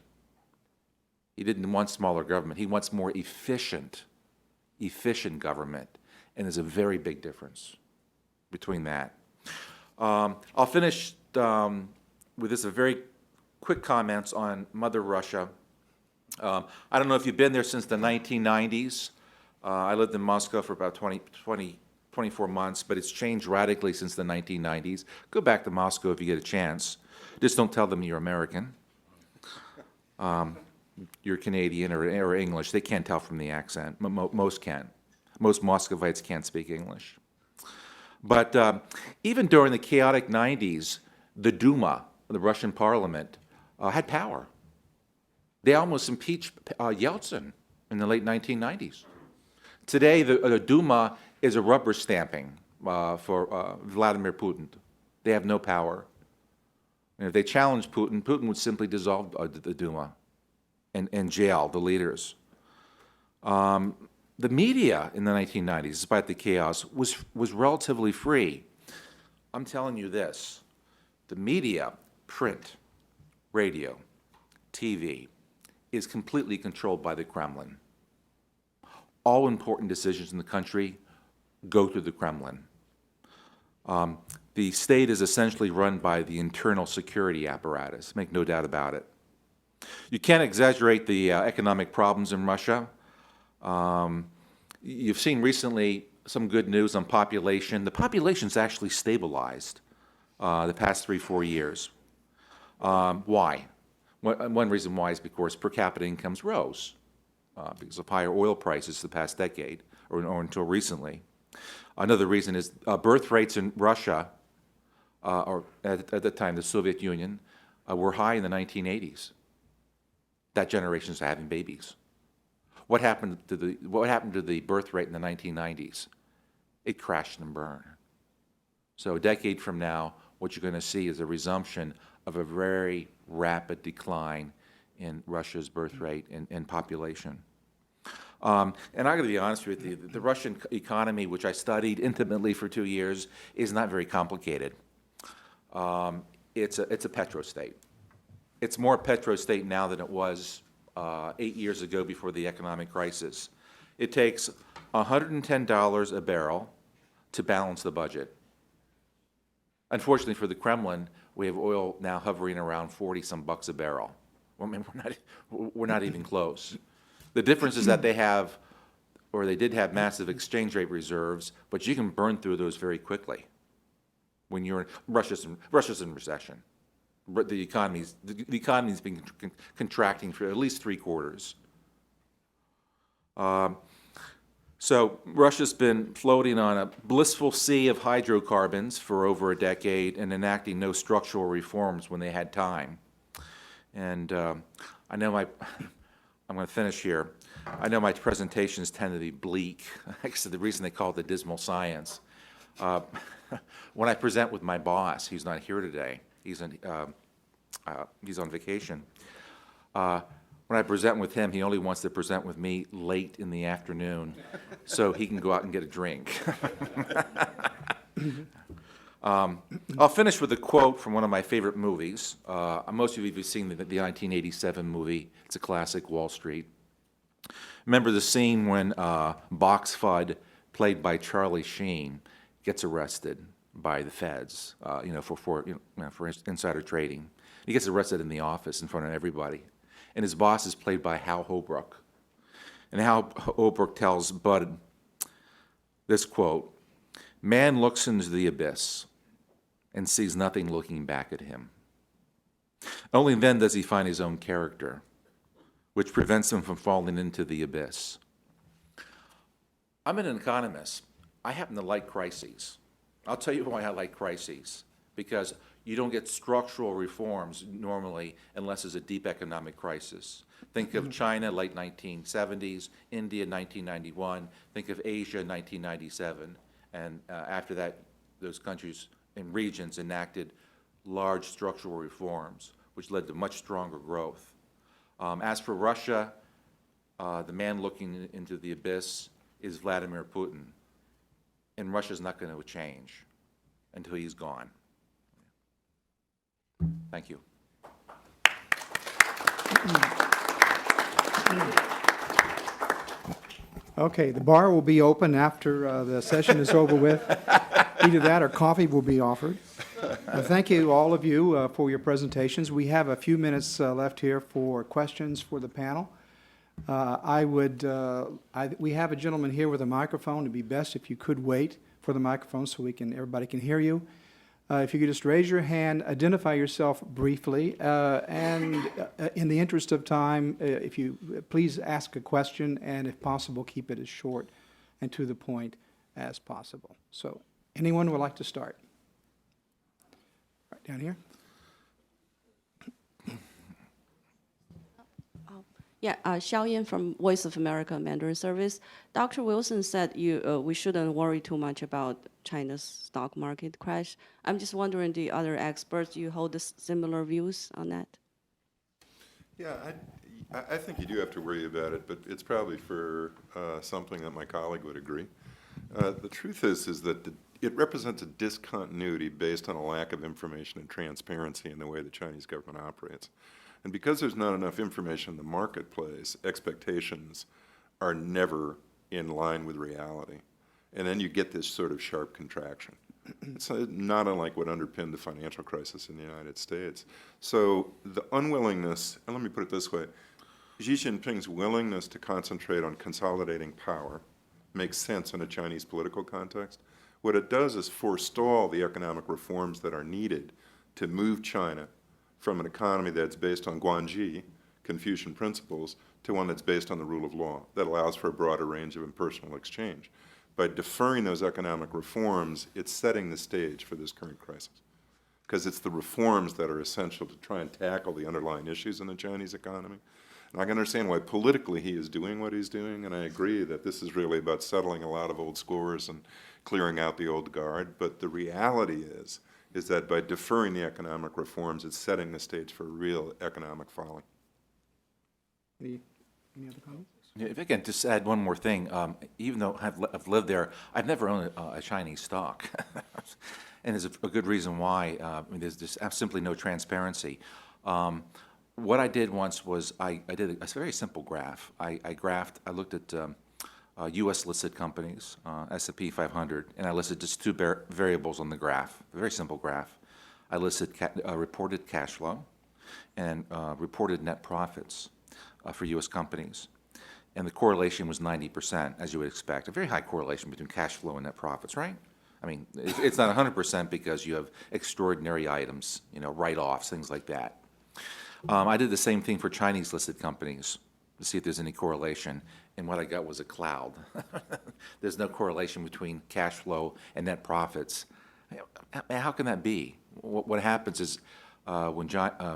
He didn't want smaller government. He wants more efficient government, and there's a very big difference between that. I'll finish with this, a very quick comments on Mother Russia. I don't know if you've been there since the 1990s. I lived in Moscow for about 24 months, but it's changed radically since the 1990s. Go back to Moscow if you get a chance. Just don't tell them you're American. You're Canadian or English. They can't tell from the accent. Most can. Most Muscovites can't speak English. But even during the chaotic 90s, the Duma, the Russian parliament, had power. They almost impeached Yeltsin in the late 1990s. Today, the Duma is a rubber stamping for Vladimir Putin. They have no power. And if they challenge Putin, Putin would simply dissolve the Duma and jail the leaders. The media in the 1990s, despite the chaos, was relatively free. I'm telling you this, the media, print, radio, TV, is completely controlled by the Kremlin. All important decisions in the country go through the Kremlin. The state is essentially run by the internal security apparatus, make no doubt about it. You can't exaggerate the economic problems in Russia. You've seen recently some good news on population. The population's actually stabilized the past 3-4 years. Why? One reason why is because per capita incomes rose because of higher oil prices the past decade or until recently. Another reason is birth rates in Russia, or at the time the Soviet Union, were high in the 1980s. That generation's having babies. What happened to the birth rate in the 1990s? It crashed and burned. So a decade from now, what you're going to see is a resumption of a very rapid decline in Russia's birth rate and population. And I'm going to be honest with you, the Russian economy, which I studied intimately for 2 years, is not very complicated. It's a petrostate. It's more petrostate now than it was 8 years ago before the economic crisis. It takes $110 a barrel to balance the budget. Unfortunately for the Kremlin, we have oil now hovering around 40-some bucks a barrel. Well, I mean, we're not even close. The difference is that they have, or they did have, massive exchange rate reserves, but you can burn through those very quickly. When you're Russia's in recession, but the economy's been contracting for at least 3 quarters. So Russia's been floating on a blissful sea of hydrocarbons for over a decade and enacting no structural reforms when they had time. And I know I'm going to finish here. I know my presentations tend to be bleak. Actually, the reason they call it the dismal science. When I present with my boss, he's not here today. He's on vacation. When I present with him, he only wants to present with me late in the afternoon so he can go out and get a drink. I'll finish with a quote from one of my favorite movies. Most of you have seen the 1987 movie. It's a classic, Wall Street. Remember the scene when Box Fudd, played by Charlie Sheen, gets arrested by the feds, for insider trading. He gets arrested in the office in front of everybody. And his boss is played by Hal Holbrook. And Hal Holbrook tells Bud this quote, "Man looks into the abyss and sees nothing looking back at him. Only then does he find his own character, which prevents him from falling into the abyss." I'm an economist. I happen to like crises. I'll tell you why I like crises. Because you don't get structural reforms normally unless there's a deep economic crisis. Think of China, late 1970s, India, 1991. Think of Asia, 1997. And after that, those countries and regions enacted large structural reforms, which led to much stronger growth. As for Russia, the man looking into the abyss is Vladimir Putin. And Russia's not going to change until he's gone. Thank you. Okay, the bar will be open after the session is over with. Either that or coffee will be offered. Thank you, all of you, for your presentations. We have a few minutes left here for questions for the panel. We have a gentleman here with a microphone. It'd be best if you could wait for the microphone so everybody can hear you. If you could just raise your hand, identify yourself briefly, and in the interest of time, if you please ask a question, and if possible, keep it as short and to the point as possible. So, anyone would like to start? Right down here. Yeah, Xiao Yan from Voice of America Mandarin Service. Dr. Wilson said we shouldn't worry too much about China's stock market crash. I'm just wondering, do other experts, you hold similar views on that? Yeah, I think you do have to worry about it, but it's probably for something that my colleague would agree. The truth is that it represents a discontinuity based on a lack of information and transparency in the way the Chinese government operates. And because there's not enough information in the marketplace, expectations are never in line with reality. And then you get this sort of sharp contraction. It's not unlike what underpinned the financial crisis in the United States. So the unwillingness, and let me put it this way, Xi Jinping's willingness to concentrate on consolidating power makes sense in a Chinese political context. What it does is forestall the economic reforms that are needed to move China from an economy that's based on Guanxi, Confucian principles, to one that's based on the rule of law that allows for a broader range of impersonal exchange. By deferring those economic reforms, it's setting the stage for this current crisis, because it's the reforms that are essential to try and tackle the underlying issues in the Chinese economy. And I can understand why politically he is doing what he's doing, and I agree that this is really about settling a lot of old scores and clearing out the old guard, but the reality is that by deferring the economic reforms, it's setting the stage for real economic falling. Any other comments? Yeah, if I can just add one more thing, even though I've lived there, I've never owned a Chinese stock. And there's a good reason why. There's just simply no transparency. What I did once was I did a very simple graph. I looked at U.S. listed companies, S&P 500, and I listed just two variables on the graph, a very simple graph. I listed reported cash flow and reported net profits for U.S. companies. And the correlation was 90%, as you would expect. A very high correlation between cash flow and net profits, right? I mean, it's not 100% because you have extraordinary items, write-offs, things like that. I did the same thing for Chinese listed companies to see if there's any correlation, and what I got was a cloud. There's no correlation between cash flow and net profits. How can that be? What happens is when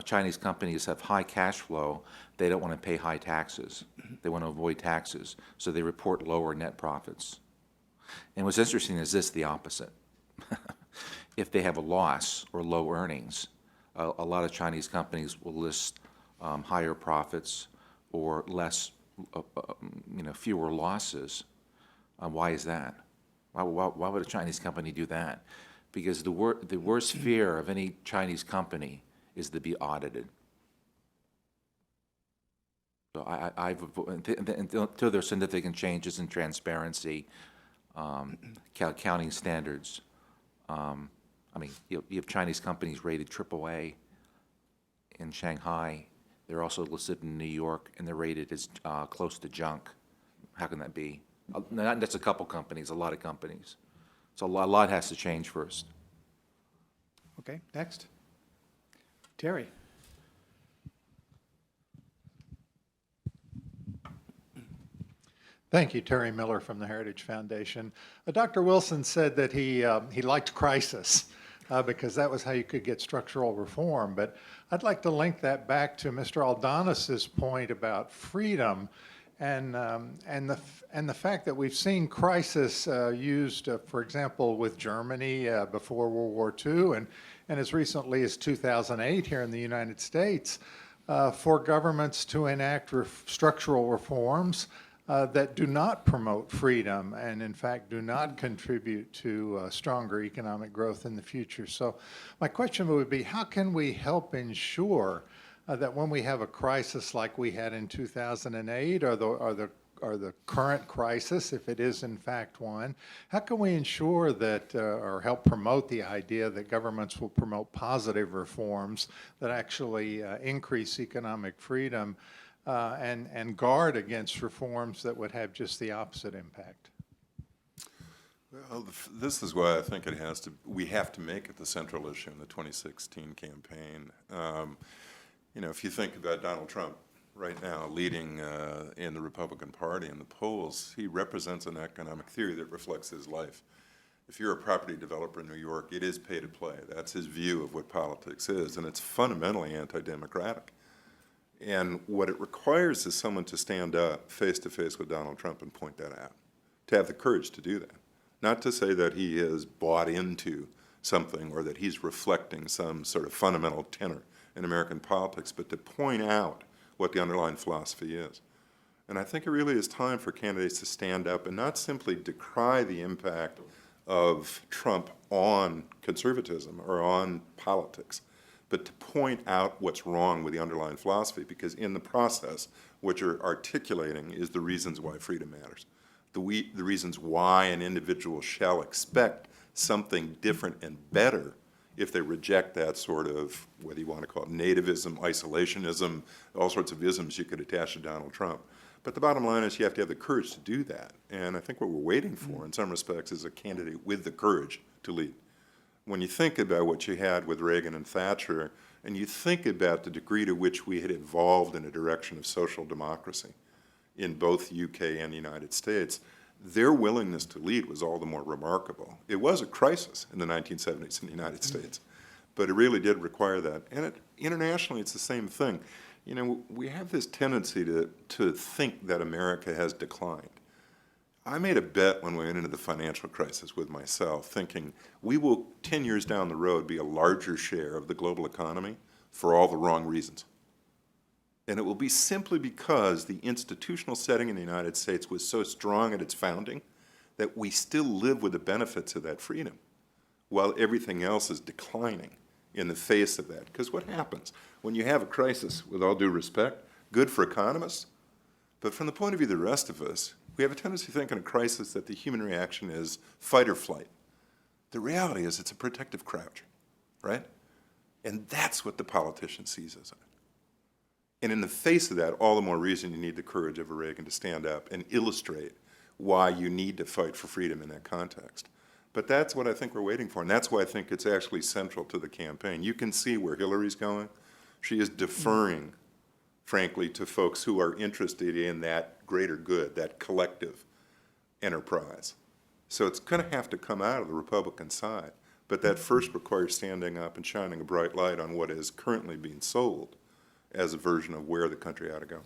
Chinese companies have high cash flow, they don't want to pay high taxes. They want to avoid taxes, so they report lower net profits. And what's interesting is the opposite. If they have a loss or low earnings, a lot of Chinese companies will list higher profits or fewer losses. Why is that? Why would a Chinese company do that? Because the worst fear of any Chinese company is to be audited. So until there's significant changes in transparency, accounting standards. You have Chinese companies rated AAA in Shanghai. They're also listed in New York, and they're rated as close to junk. How can that be? Not just a couple companies, a lot of companies. So a lot has to change first. Okay, next. Terry. Thank you, Terry Miller from the Heritage Foundation. Dr. Wilson said that he liked crisis because that was how you could get structural reform. But I'd like to link that back to Mr. Aldonis's point about freedom and the fact that we've seen crisis used, for example, with Germany before World War II and as recently as 2008 here in the United States for governments to enact structural reforms that do not promote freedom and, in fact, do not contribute to stronger economic growth in the future. So my question would be, how can we help ensure that when we have a crisis like we had in 2008 or the current crisis, if it is in fact one, how can we ensure that or help promote the idea that governments will promote positive reforms that actually increase economic freedom and guard against reforms that would have just the opposite impact? Well, this is why I think we have to make it the central issue in the 2016 campaign. If you think about Donald Trump right now leading in the Republican Party in the polls, he represents an economic theory that reflects his life. If you're a property developer in New York, it is pay to play. That's his view of what politics is, and it's fundamentally anti-democratic. And what it requires is someone to stand up face-to-face with Donald Trump and point that out, to have the courage to do that. Not to say that he has bought into something or that he's reflecting some sort of fundamental tenor in American politics, but to point out what the underlying philosophy is. And I think it really is time for candidates to stand up and not simply decry the impact of Trump on conservatism or on politics, but to point out what's wrong with the underlying philosophy, because in the process, what you're articulating is the reasons why freedom matters, the reasons why an individual shall expect something different and better if they reject that sort of, whether you want to call it nativism, isolationism, all sorts of isms you could attach to Donald Trump. But the bottom line is you have to have the courage to do that. And I think what we're waiting for, in some respects, is a candidate with the courage to lead. When you think about what you had with Reagan and Thatcher, and you think about the degree to which we had evolved in a direction of social democracy in both the UK and the United States, their willingness to lead was all the more remarkable. It was a crisis in the 1970s in the United States, but it really did require that. And internationally, it's the same thing. We have this tendency to think that America has declined. I made a bet when we went into the financial crisis with myself, thinking we will, 10 years down the road, be a larger share of the global economy for all the wrong reasons. And it will be simply because the institutional setting in the United States was so strong at its founding that we still live with the benefits of that freedom, while everything else is declining in the face of that. Because what happens when you have a crisis, with all due respect, good for economists, but from the point of view of the rest of us, we have a tendency to think in a crisis that the human reaction is fight or flight. The reality is it's a protective crouch, right? And that's what the politician sees us. And in the face of that, all the more reason you need the courage of a Reagan to stand up and illustrate why you need to fight for freedom in that context. But that's what I think we're waiting for, and that's why I think it's actually central to the campaign. You can see where Hillary's going. She is deferring, frankly, to folks who are interested in that greater good, that collective enterprise. So it's going to have to come out of the Republican side. But that first requires standing up and shining a bright light on what is currently being sold as a version of where the country ought to go.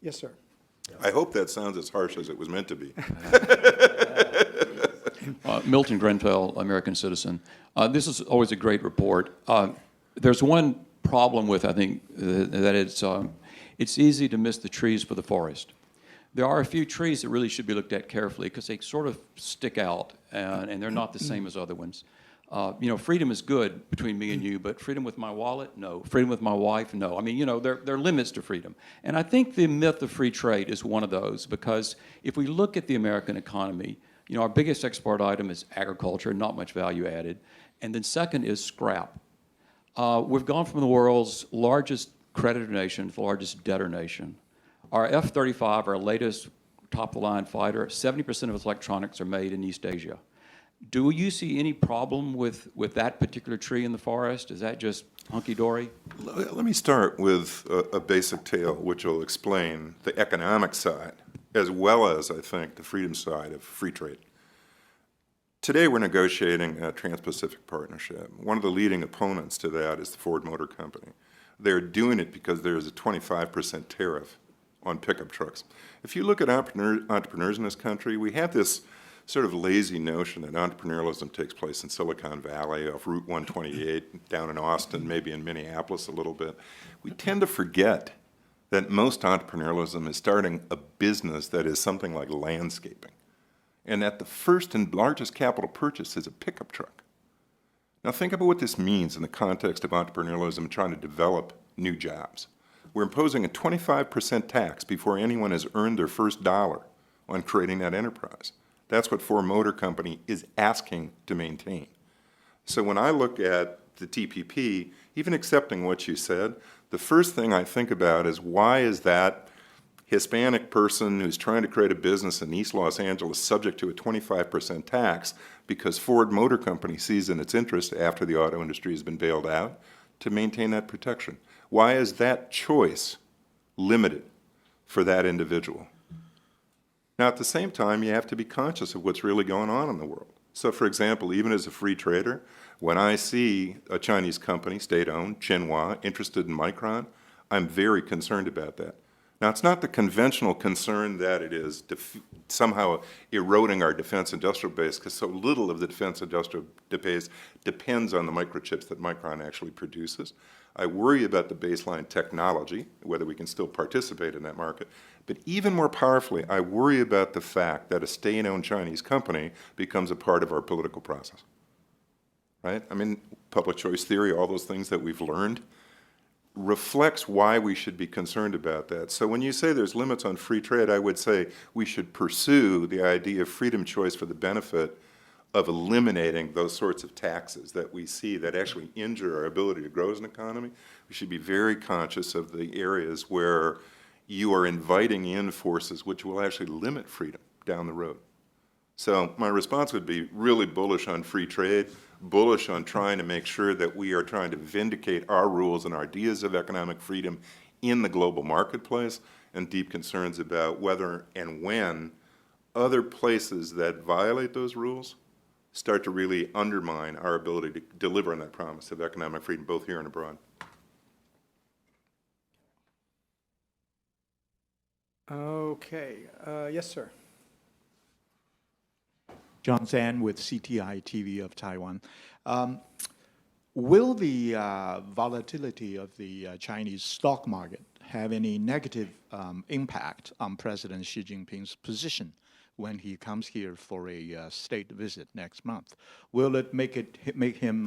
Yes, sir. I hope that sounds as harsh as it was meant to be. Milton Grenfell, American Citizen. This is always a great report. There's one problem with, I think, that it's easy to miss the trees for the forest. There are a few trees that really should be looked at carefully because they sort of stick out, and they're not the same as other ones. Freedom is good between me and you, but freedom with my wallet, no. Freedom with my wife, no. I mean, there are limits to freedom. And I think the myth of free trade is one of those, because if we look at the American economy, our biggest export item is agriculture, not much value added. And then second is scrap. We've gone from the world's largest creditor nation to the largest debtor nation. Our F-35, our latest top-of-the-line fighter, 70% of its electronics are made in East Asia. Do you see any problem with that particular tree in the forest? Is that just hunky-dory? Let me start with a basic tale which will explain the economic side, as well as, I think, the freedom side of free trade. Today we're negotiating a Trans-Pacific Partnership. One of the leading opponents to that is the Ford Motor Company. They're doing it because there is a 25% tariff on pickup trucks. If you look at entrepreneurs in this country, we have this sort of lazy notion that entrepreneurialism takes place in Silicon Valley, off Route 128, down in Austin, maybe in Minneapolis a little bit. We tend to forget that most entrepreneurialism is starting a business that is something like landscaping, and that the first and largest capital purchase is a pickup truck. Now think about what this means in the context of entrepreneurialism trying to develop new jobs. We're imposing a 25% tax before anyone has earned their first dollar on creating that enterprise. That's what Ford Motor Company is asking to maintain. So when I look at the TPP, even accepting what you said, the first thing I think about is why is that Hispanic person who's trying to create a business in East Los Angeles subject to a 25% tax because Ford Motor Company sees in its interest, after the auto industry has been bailed out, to maintain that protection? Why is that choice limited for that individual? Now, at the same time, you have to be conscious of what's really going on in the world. So, for example, even as a free trader, when I see a Chinese company, state-owned, Tsinghua, interested in Micron, I'm very concerned about that. Now, it's not the conventional concern that it is somehow eroding our defense industrial base, because so little of the defense industrial base depends on the microchips that Micron actually produces. I worry about the baseline technology, whether we can still participate in that market. But even more powerfully, I worry about the fact that a state-owned Chinese company becomes a part of our political process, right? I mean, public choice theory, all those things that we've learned, reflects why we should be concerned about that. So when you say there's limits on free trade, I would say we should pursue the idea of freedom choice for the benefit of eliminating those sorts of taxes that we see that actually injure our ability to grow as an economy. We should be very conscious of the areas where you are inviting in forces which will actually limit freedom down the road. So my response would be really bullish on free trade, bullish on trying to make sure that we are trying to vindicate our rules and our ideas of economic freedom in the global marketplace, and deep concerns about whether and when other places that violate those rules start to really undermine our ability to deliver on that promise of economic freedom, both here and abroad. Okay. Yes, sir. John Zan with CTI TV of Taiwan. Will the volatility of the Chinese stock market have any negative impact on President Xi Jinping's position when he comes here for a state visit next month. Will it make him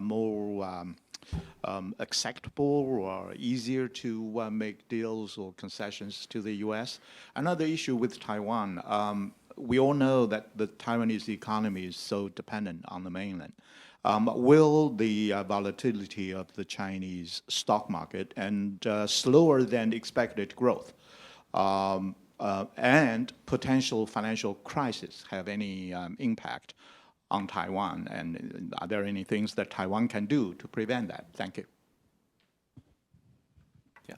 more acceptable or easier to make deals or concessions to the U.S.? Another issue with Taiwan, we all know that the Taiwanese economy is so dependent on the mainland. Will the volatility of the Chinese stock market and slower than expected growth and potential financial crisis have any impact on Taiwan? And are there any things that Taiwan can do to prevent that? Thank you. Yeah.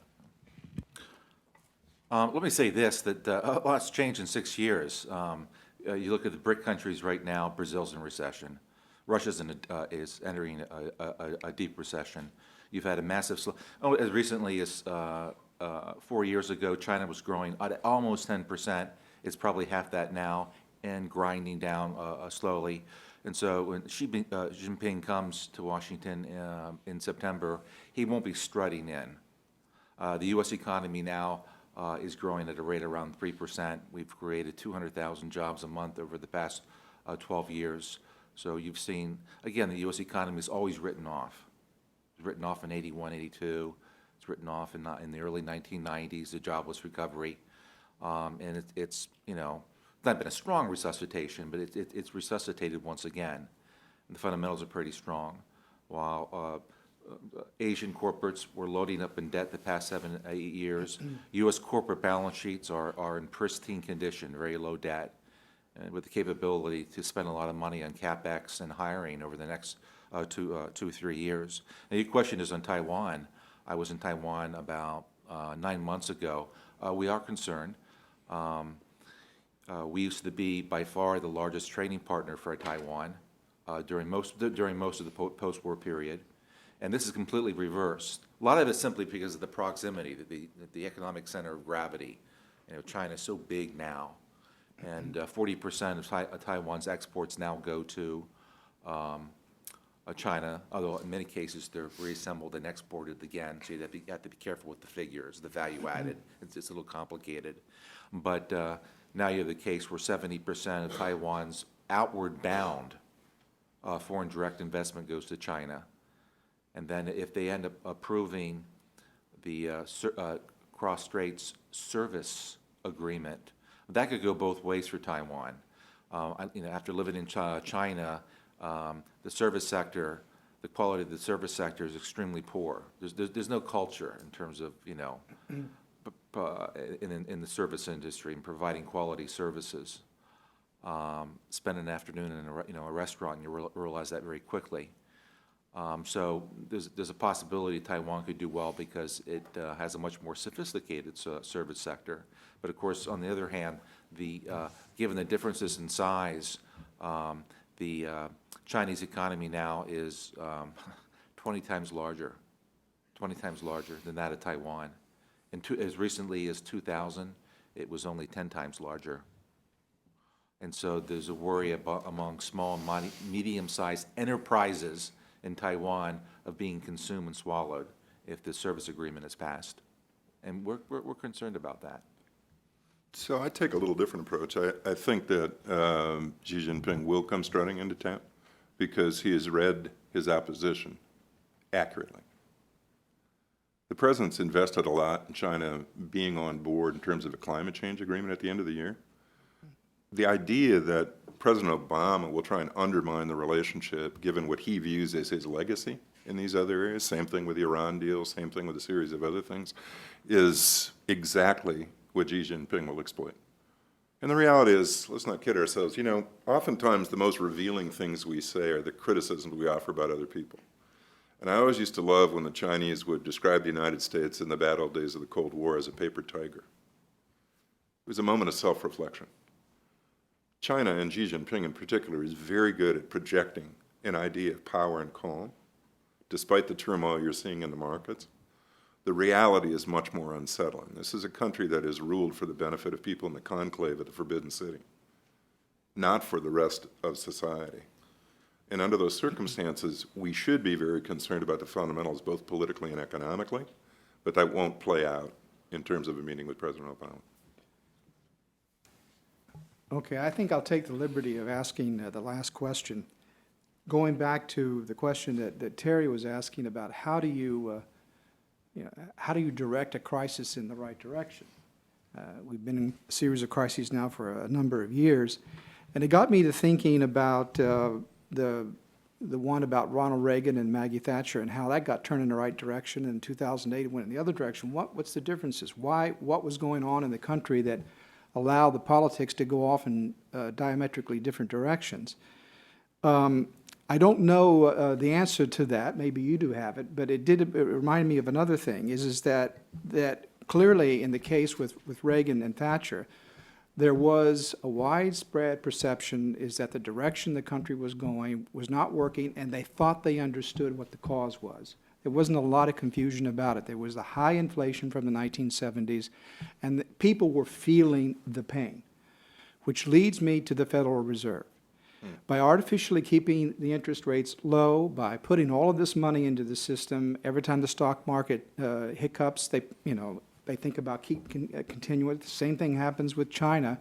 Let me say this, that a lot's changed in 6 years. You look at the BRIC countries right now, Brazil's in recession. Russia's is entering a deep recession. You've had a massive, as recently as 4 years ago, China was growing at almost 10%. It's probably half that now and grinding down slowly. And so when Xi Jinping comes to Washington in September, he won't be strutting in. The U.S. economy now is growing at a rate around 3%. We've created 200,000 jobs a month over the past 12 years. So you've seen, again, the U.S. economy is always written off. It's written off in 81, 82. It's written off in the early 1990s, the jobless recovery. And it's, you know, not been a strong resuscitation, but it's resuscitated once again. And the fundamentals are pretty strong. While Asian corporates were loading up in debt the past 7 to 8 years, U.S. corporate balance sheets are in pristine condition, very low debt, and with the capability to spend a lot of money on CapEx and hiring over the next 2 or 3 years. Now, your question is on Taiwan. I was in Taiwan about 9 months ago. We are concerned. We used to be by far the largest trading partner for Taiwan during most of the post-war period, and this is completely reversed. A lot of it simply because of the proximity, the economic center of gravity. You know, China is so big now, and 40% of Taiwan's exports now go to China, although in many cases they're reassembled and exported again, so you have to be careful with the figures, the value added. It's a little complicated. But now you have the case where 70% of Taiwan's outward bound foreign direct investment goes to China. And then if they end up approving the cross-straits service agreement, that could go both ways for Taiwan. After living in China, the service sector, the quality of the service sector is extremely poor. There's no culture in terms of, you know, in the service industry and providing quality services. Spend an afternoon in a restaurant, and you realize that very quickly. So there's a possibility Taiwan could do well because it has a much more sophisticated service sector. But of course, on the other hand, given the differences in size, the Chinese economy now is 20 times larger than that of Taiwan. And as recently as 2000, it was only 10 times larger. And so there's a worry among small and medium-sized enterprises in Taiwan of being consumed and swallowed if the service agreement is passed. And we're concerned about that. So I take a little different approach. I think that Xi Jinping will come strutting into town because he has read his opposition accurately. The president's invested a lot in China being on board in terms of a climate change agreement at the end of the year. The idea that President Obama will try and undermine the relationship, given what he views as his legacy in these other areas, same thing with the Iran deal, same thing with a series of other things, is exactly what Xi Jinping will exploit. And the reality is, let's not kid ourselves, you know, oftentimes the most revealing things we say are the criticisms we offer about other people. And I always used to love when the Chinese would describe the United States in the bad old days of the Cold War as a paper tiger. It was a moment of self-reflection. China, and Xi Jinping in particular, is very good at projecting an idea of power and calm, despite the turmoil you're seeing in the markets. The reality is much more unsettling. This is a country that is ruled for the benefit of people in the conclave of the Forbidden City, not for the rest of society. And under those circumstances, we should be very concerned about the fundamentals, both politically and economically, but that won't play out in terms of a meeting with President Obama. Okay, I think I'll take the liberty of asking the last question. Going back to the question that Terry was asking about how do you direct a crisis in the right direction? We've been in a series of crises now for a number of years, and it got me to thinking about the one about Ronald Reagan and Maggie Thatcher and how that got turned in the right direction. In 2008, it went in the other direction. What's the differences? What was going on in the country that allowed the politics to go off in diametrically different directions? I don't know the answer to that. Maybe you do have it, but it reminded me of another thing, is that clearly in the case with Reagan and Thatcher, there was a widespread perception is that the direction the country was going was not working, and they thought they understood what the cause was. There wasn't a lot of confusion about it. There was the high inflation from the 1970s, and people were feeling the pain, which leads me to the Federal Reserve. By artificially keeping the interest rates low, by putting all of this money into the system, every time the stock market hiccups, they think about continuing. The same thing happens with China.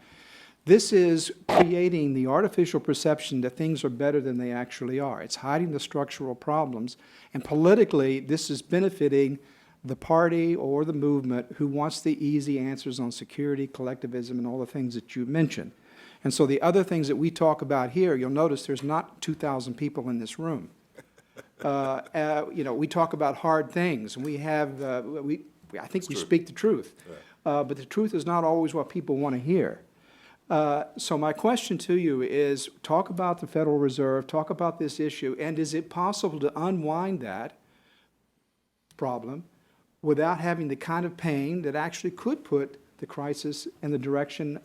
This is creating the artificial perception that things are better than they actually are. It's hiding the structural problems, and politically, this is benefiting the party or the movement who wants the easy answers on security, collectivism, and all the things that you mentioned. And so the other things that we talk about here, you'll notice there's not 2,000 people in this room. We talk about hard things, and we have, I think we speak the truth. But the truth is not always what people want to hear. So my question to you is, talk about the Federal Reserve, talk about this issue, and is it possible to unwind that problem without having the kind of pain that actually could put the crisis in the direction,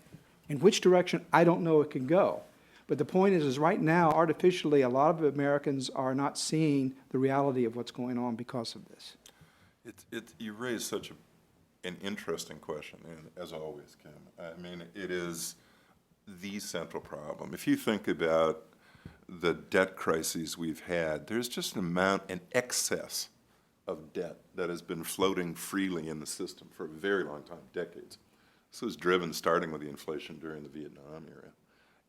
in which direction, I don't know it can go. But the point is right now, artificially, a lot of Americans are not seeing the reality of what's going on because of this. You raise such an interesting question, and as always, Kim. I mean, it is the central problem. If you think about the debt crises we've had, there's just an excess of debt that has been floating freely in the system for a very long time, decades. This was driven starting with the inflation during the Vietnam era.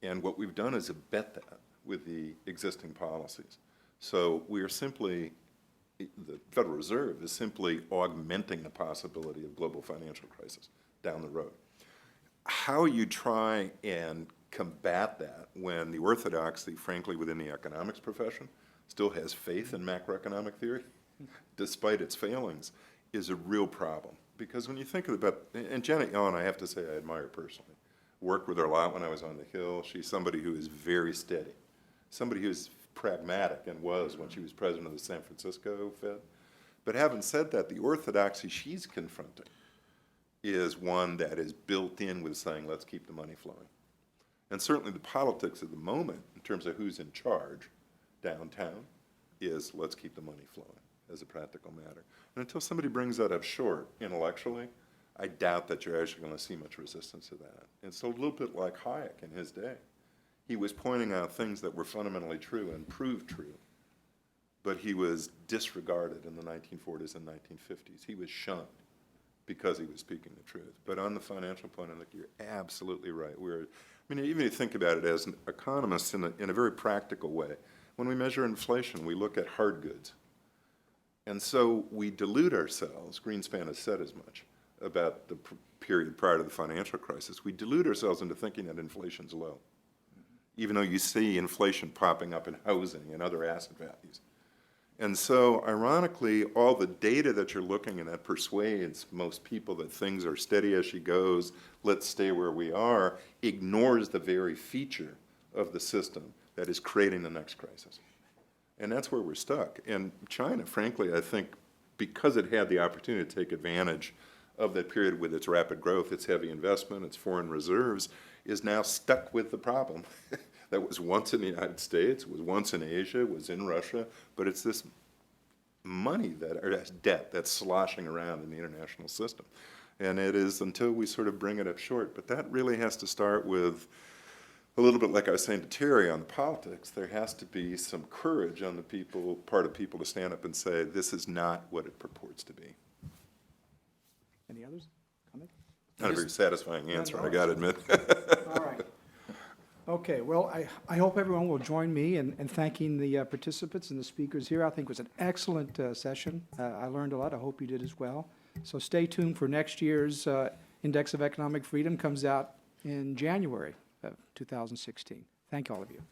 And what we've done is abet that with the existing policies. So we are simply, the Federal Reserve is simply augmenting the possibility of global financial crisis down the road. How you try and combat that when the orthodoxy, frankly, within the economics profession still has faith in macroeconomic theory, despite its failings, is a real problem. Because when you think about, and Janet Yellen, I have to say I admire personally. Worked with her a lot when I was on the Hill. She's somebody who is very steady, somebody who's pragmatic, and was when she was president of the San Francisco Fed. But having said that, the orthodoxy she's confronting is one that is built in with saying, let's keep the money flowing. And certainly the politics of the moment, in terms of who's in charge downtown, is let's keep the money flowing as a practical matter. And until somebody brings that up short intellectually, I doubt that you're actually going to see much resistance to that. It's a little bit like Hayek in his day. He was pointing out things that were fundamentally true and proved true, but he was disregarded in the 1940s and 1950s. He was shunned because he was speaking the truth. But on the financial point, I think you're absolutely right. Even if you think about it as an economist in a very practical way, when we measure inflation, we look at hard goods. And so we delude ourselves, Greenspan has said as much about the period prior to the financial crisis, we delude ourselves into thinking that inflation's low, even though you see inflation popping up in housing and other asset values. And so, ironically, all the data that you're looking at that persuades most people that things are steady as she goes, let's stay where we are, ignores the very feature of the system that is creating the next crisis. And that's where we're stuck. And China, frankly, I think, because it had the opportunity to take advantage of that period with its rapid growth, its heavy investment, its foreign reserves, is now stuck with the problem that was once in the United States, was once in Asia, was in Russia, but it's this money or debt that's sloshing around in the international system. And it is until we sort of bring it up short. But that really has to start with a little bit like I was saying to Terry on the politics, there has to be some courage on the part of people to stand up and say, this is not what it purports to be. Any others? Comment? Not a very satisfying answer, I gotta admit. All right. Okay, well, I hope everyone will join me in thanking the participants and the speakers here. I think it was an excellent session. I learned a lot. I hope you did as well. So stay tuned for next year's Index of Economic Freedom. Comes out in January of 2016. Thank all of you.